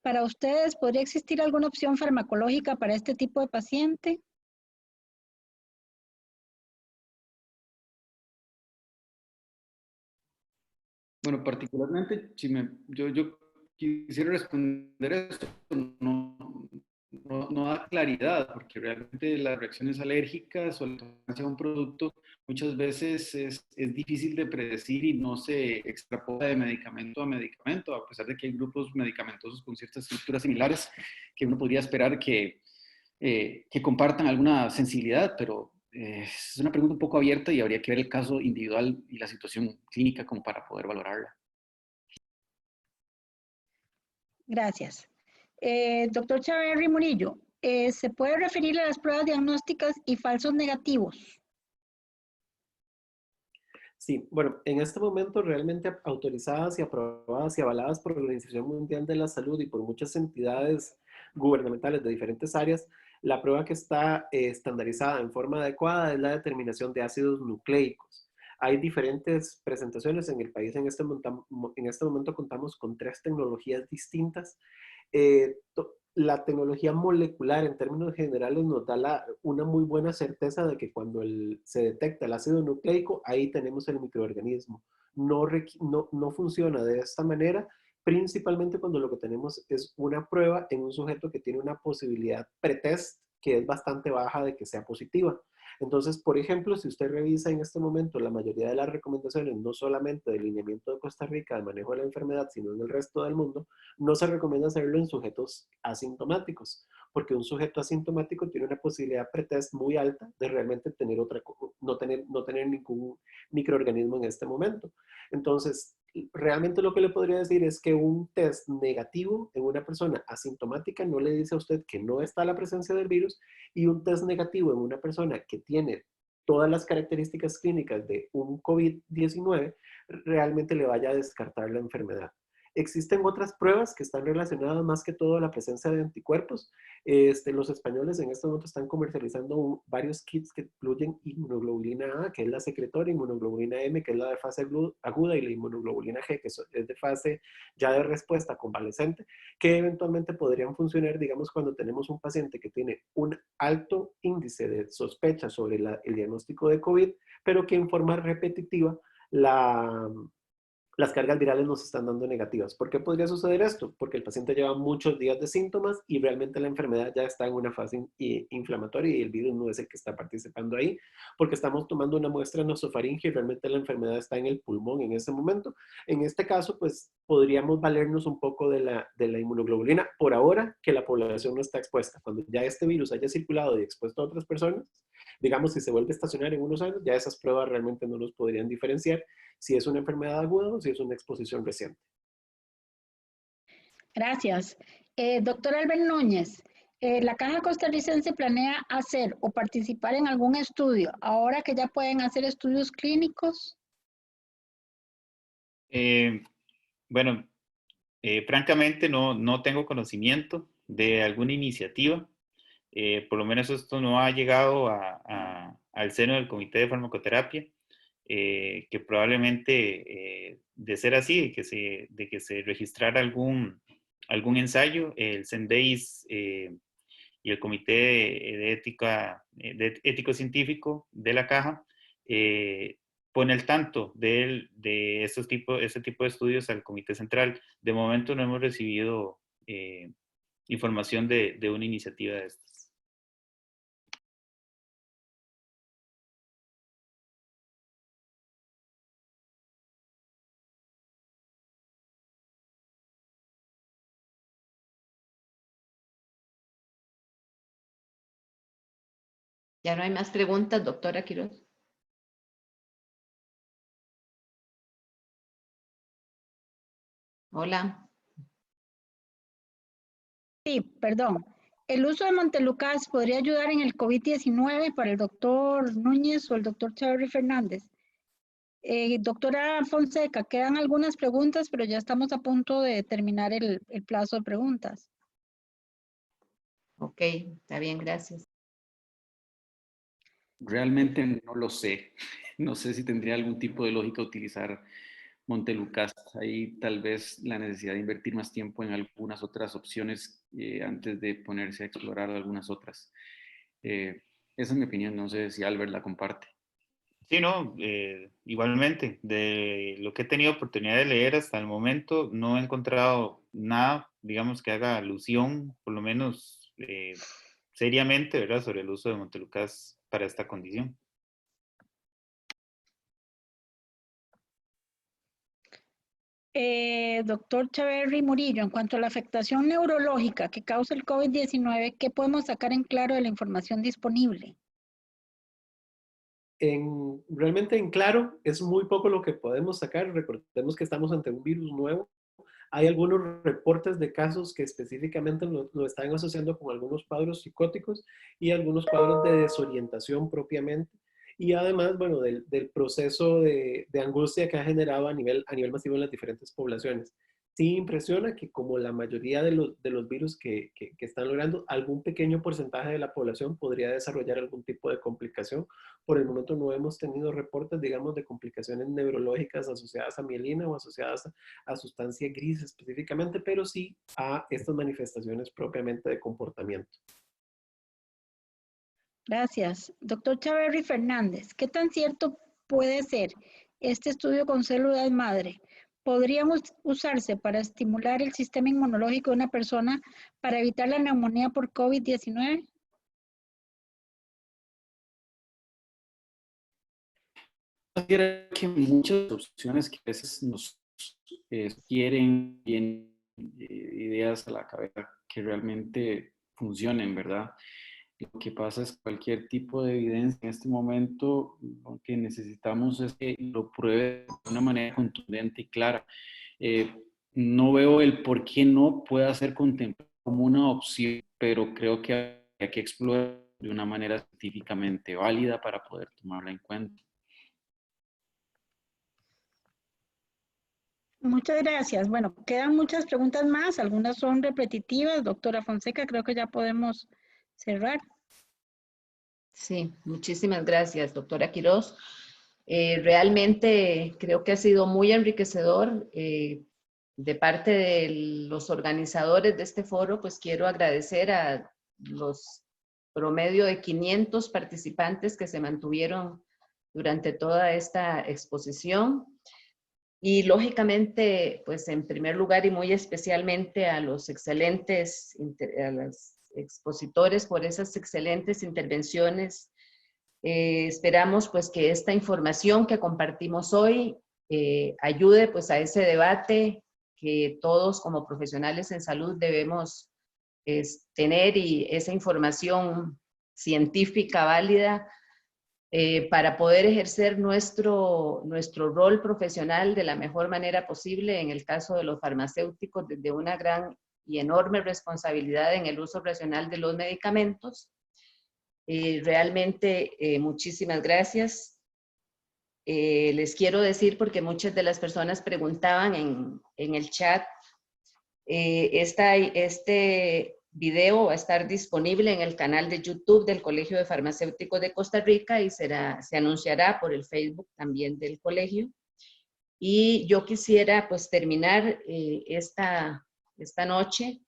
Para ustedes, ¿podría existir alguna opción farmacológica para este tipo de paciente? Bueno, particularmente, si yo quisiera responder esto, no da claridad, porque realmente las reacciones alérgicas o la tolerancia a un producto muchas veces es difícil de predecir y no se extrapola de medicamento a medicamento, a pesar de que hay grupos medicamentosos con ciertas estructuras similares que uno podría esperar que compartan alguna sensibilidad, pero es una pregunta un poco abierta y habría que ver el caso individual y la situación clínica como para poder valorarla. Gracias. Doctor Chaverri Murillo, ¿se puede referir a las pruebas diagnósticas y falsos negativos? Sí, bueno, en este momento realmente autorizadas y aprobadas y avaladas por la Organización Mundial de la Salud y por muchas entidades gubernamentales de diferentes áreas, la prueba que está estandarizada en forma adecuada es la determinación de ácidos nucleicos. Hay diferentes presentaciones en el país. En este momento contamos con 3 tecnologías distintas. La tecnología molecular en términos generales nos da una muy buena certeza de que cuando se detecta el ácido nucleico, ahí tenemos el microorganismo. No funciona de esta manera, principalmente cuando lo que tenemos es una prueba en un sujeto que tiene una posibilidad pretest que es bastante baja de que sea positiva. Entonces, por ejemplo, si usted revisa en este momento la mayoría de las recomendaciones, no solamente del lineamiento de Costa Rica de manejo de la enfermedad, sino en el resto del mundo, no se recomienda hacerlo en sujetos asintomáticos, porque un sujeto asintomático tiene una posibilidad pretest muy alta de realmente no tener ningún microorganismo en este momento. Entonces, realmente lo que le podría decir es que un test negativo en una persona asintomática no le dice a usted que no está la presencia del virus, y un test negativo en una persona que tiene todas las características clínicas de un COVID-19 realmente le vaya a descartar la enfermedad. Existen otras pruebas que están relacionadas más que todo a la presencia de anticuerpos. Los españoles en este momento están comercializando varios kits que incluyen inmunoglobulina A, que es la secretoria, inmunoglobulina M, que es la de fase aguda, y la inmunoglobulina G, que es de fase ya de respuesta convalescente, que eventualmente podrían funcionar, digamos, cuando tenemos un paciente que tiene un alto índice de sospecha sobre el diagnóstico de COVID, pero que en forma repetitiva las cargas virales nos están dando negativas. ¿Por qué podría suceder esto? Porque el paciente lleva muchos días de síntomas y realmente la enfermedad ya está en una fase inflamatoria y el virus no es el que está participando ahí, porque estamos tomando una muestra nasofaringe y realmente la enfermedad está en el pulmón en ese momento. En este caso, pues podríamos valernos un poco de la inmunoglobulina por ahora que la población no está expuesta. Cuando ya este virus haya circulado y expuesto a otras personas, digamos, si se vuelve a estacionar en unos años, ya esas pruebas realmente no nos podrían diferenciar si es una enfermedad aguda o si es una exposición reciente. Gracias. Doctor Albert Núñez, ¿la Caja Costarricense planea hacer o participar en algún estudio ahora que ya pueden hacer estudios clínicos? Bueno, francamente no tengo conocimiento de alguna iniciativa. Por lo menos esto no ha llegado al seno del Comité de Farmacoterapia, que probablemente, de ser así, de que se registrara algún ensayo, el CENDEIS y el Comité de Ética, Ético Científico de la Caja, pone al tanto de este tipo de estudios al Comité Central. De momento no hemos recibido información de una iniciativa de estas. Ya no hay más preguntas, doctora Quiroz. Hola. Sí, perdón. ¿El uso de Montelukast podría ayudar en el COVID-19 para el doctor Núñez o el doctor Chaverri Fernández? Doctora Fonseca, quedan algunas preguntas, pero ya estamos a punto de terminar el plazo de preguntas. Ok, está bien, gracias. Realmente no lo sé. No sé si tendría algún tipo de lógica utilizar Montelucas. Ahí tal vez la necesidad de invertir más tiempo en algunas otras opciones antes de ponerse a explorar algunas otras. Esa es mi opinión, no sé si Albert la comparte. Sí, no, igualmente, de lo que he tenido oportunidad de leer hasta el momento, no he encontrado nada, digamos, que haga alusión, por lo menos seriamente, ¿verdad?, sobre el uso de Montelucas para esta condición. Doctor Chaverri Murillo, en cuanto a la afectación neurológica que causa el COVID-19, ¿qué podemos sacar en claro de la información disponible? Realmente en claro, es muy poco lo que podemos sacar. Recordemos que estamos ante un virus nuevo. Hay algunos reportes de casos que específicamente lo están asociando con algunos cuadros psicóticos y algunos cuadros de desorientación propiamente. Y además, bueno, del proceso de angustia que ha generado a nivel masivo en las diferentes poblaciones. Sí impresiona que como la mayoría de los virus que están logrando, algún pequeño porcentaje de la población podría desarrollar algún tipo de complicación. Por el momento no hemos tenido reportes, digamos, de complicaciones neurológicas asociadas a mielina o asociadas a sustancia gris específicamente, pero sí a estas manifestaciones propiamente de comportamiento. Gracias. Doctor Chaverri Fernández, ¿qué tan cierto puede ser este estudio con células madre? ¿Podríamos usarse para estimular el sistema inmunológico de una persona para evitar la neumonía por COVID-19? Que muchas opciones que a veces nos quieren ideas a la cabeza que realmente funcionen, ¿verdad? Lo que pasa es que cualquier tipo de evidencia en este momento, lo que necesitamos es que lo pruebe de una manera contundente y clara. No veo el por qué no pueda ser contemplado como una opción, pero creo que hay que explorar de una manera científicamente válida para poder tomarla en cuenta. Muchas gracias. Bueno, quedan muchas preguntas más, algunas son repetitivas. Doctora Fonseca, creo que ya podemos cerrar. Sí, muchísimas gracias, doctora Quiroz. Realmente creo que ha sido muy enriquecedor. De parte de los organizadores de este foro, pues quiero agradecer a los promedio de 500 participantes que se mantuvieron durante toda esta exposición. Y lógicamente, pues en primer lugar y muy especialmente a los excelentes, a los expositores por esas excelentes intervenciones. Esperamos pues que esta información que compartimos hoy ayude pues a ese debate que todos como profesionales en salud debemos tener, y esa información científica válida para poder ejercer nuestro rol profesional de la mejor manera posible, en el caso de los farmacéuticos, desde una gran y enorme responsabilidad en el uso racional de los medicamentos. Realmente muchísimas gracias. Les quiero decir, porque muchas de las personas preguntaban en el chat, este video va a estar disponible en el canal de YouTube del Colegio de Farmacéuticos de Costa Rica y se anunciará por el Facebook también del colegio. Y yo quisiera pues terminar esta noche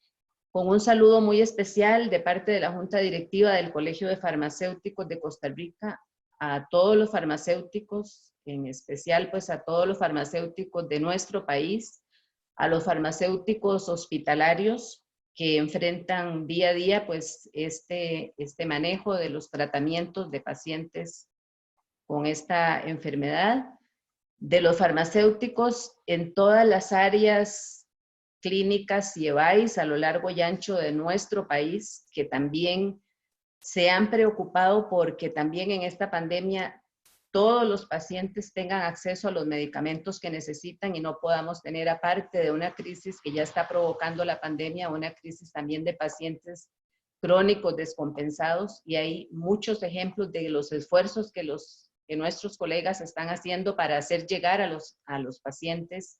con un saludo muy especial de parte de la Junta Directiva del Colegio de Farmacéuticos de Costa Rica a todos los farmacéuticos, en especial pues a todos los farmacéuticos de nuestro país, a los farmacéuticos hospitalarios que enfrentan día a día pues este manejo de los tratamientos de pacientes con esta enfermedad, de los farmacéuticos en todas las áreas clínicas y EVAIS a lo largo y ancho de nuestro país, que también se han preocupado porque también en esta pandemia todos los pacientes tengan acceso a los medicamentos que necesitan y no podamos tener, aparte de una crisis que ya está provocando la pandemia, una crisis también de pacientes crónicos descompensados. Y hay muchos ejemplos de los esfuerzos que nuestros colegas están haciendo para hacer llegar a los pacientes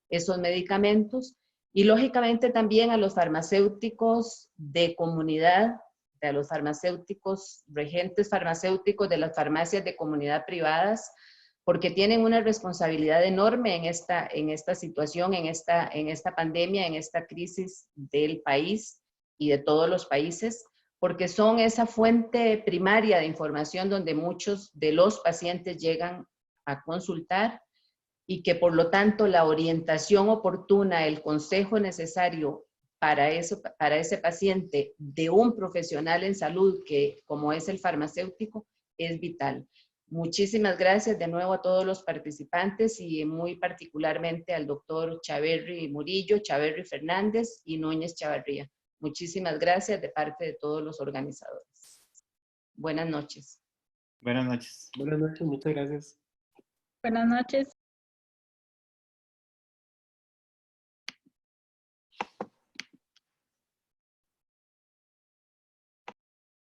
esos medicamentos. Y lógicamente también a los farmacéuticos de comunidad, a los farmacéuticos, regentes farmacéuticos de las farmacias de comunidad privadas, porque tienen una responsabilidad enorme en esta situación, en esta pandemia, en esta crisis del país y de todos los países, porque son esa fuente primaria de información donde muchos de los pacientes llegan a consultar y que por lo tanto la orientación oportuna, el consejo necesario para ese paciente de un profesional en salud que como es el farmacéutico es vital. Muchísimas gracias de nuevo a todos los participantes y muy particularmente al doctor Chaverri Murillo, Chaverri Fernández y Núñez Chavarría. Muchísimas gracias de parte de todos los organizadores. Buenas noches. Buenas noches. Buenas noches, muchas gracias. Buenas noches.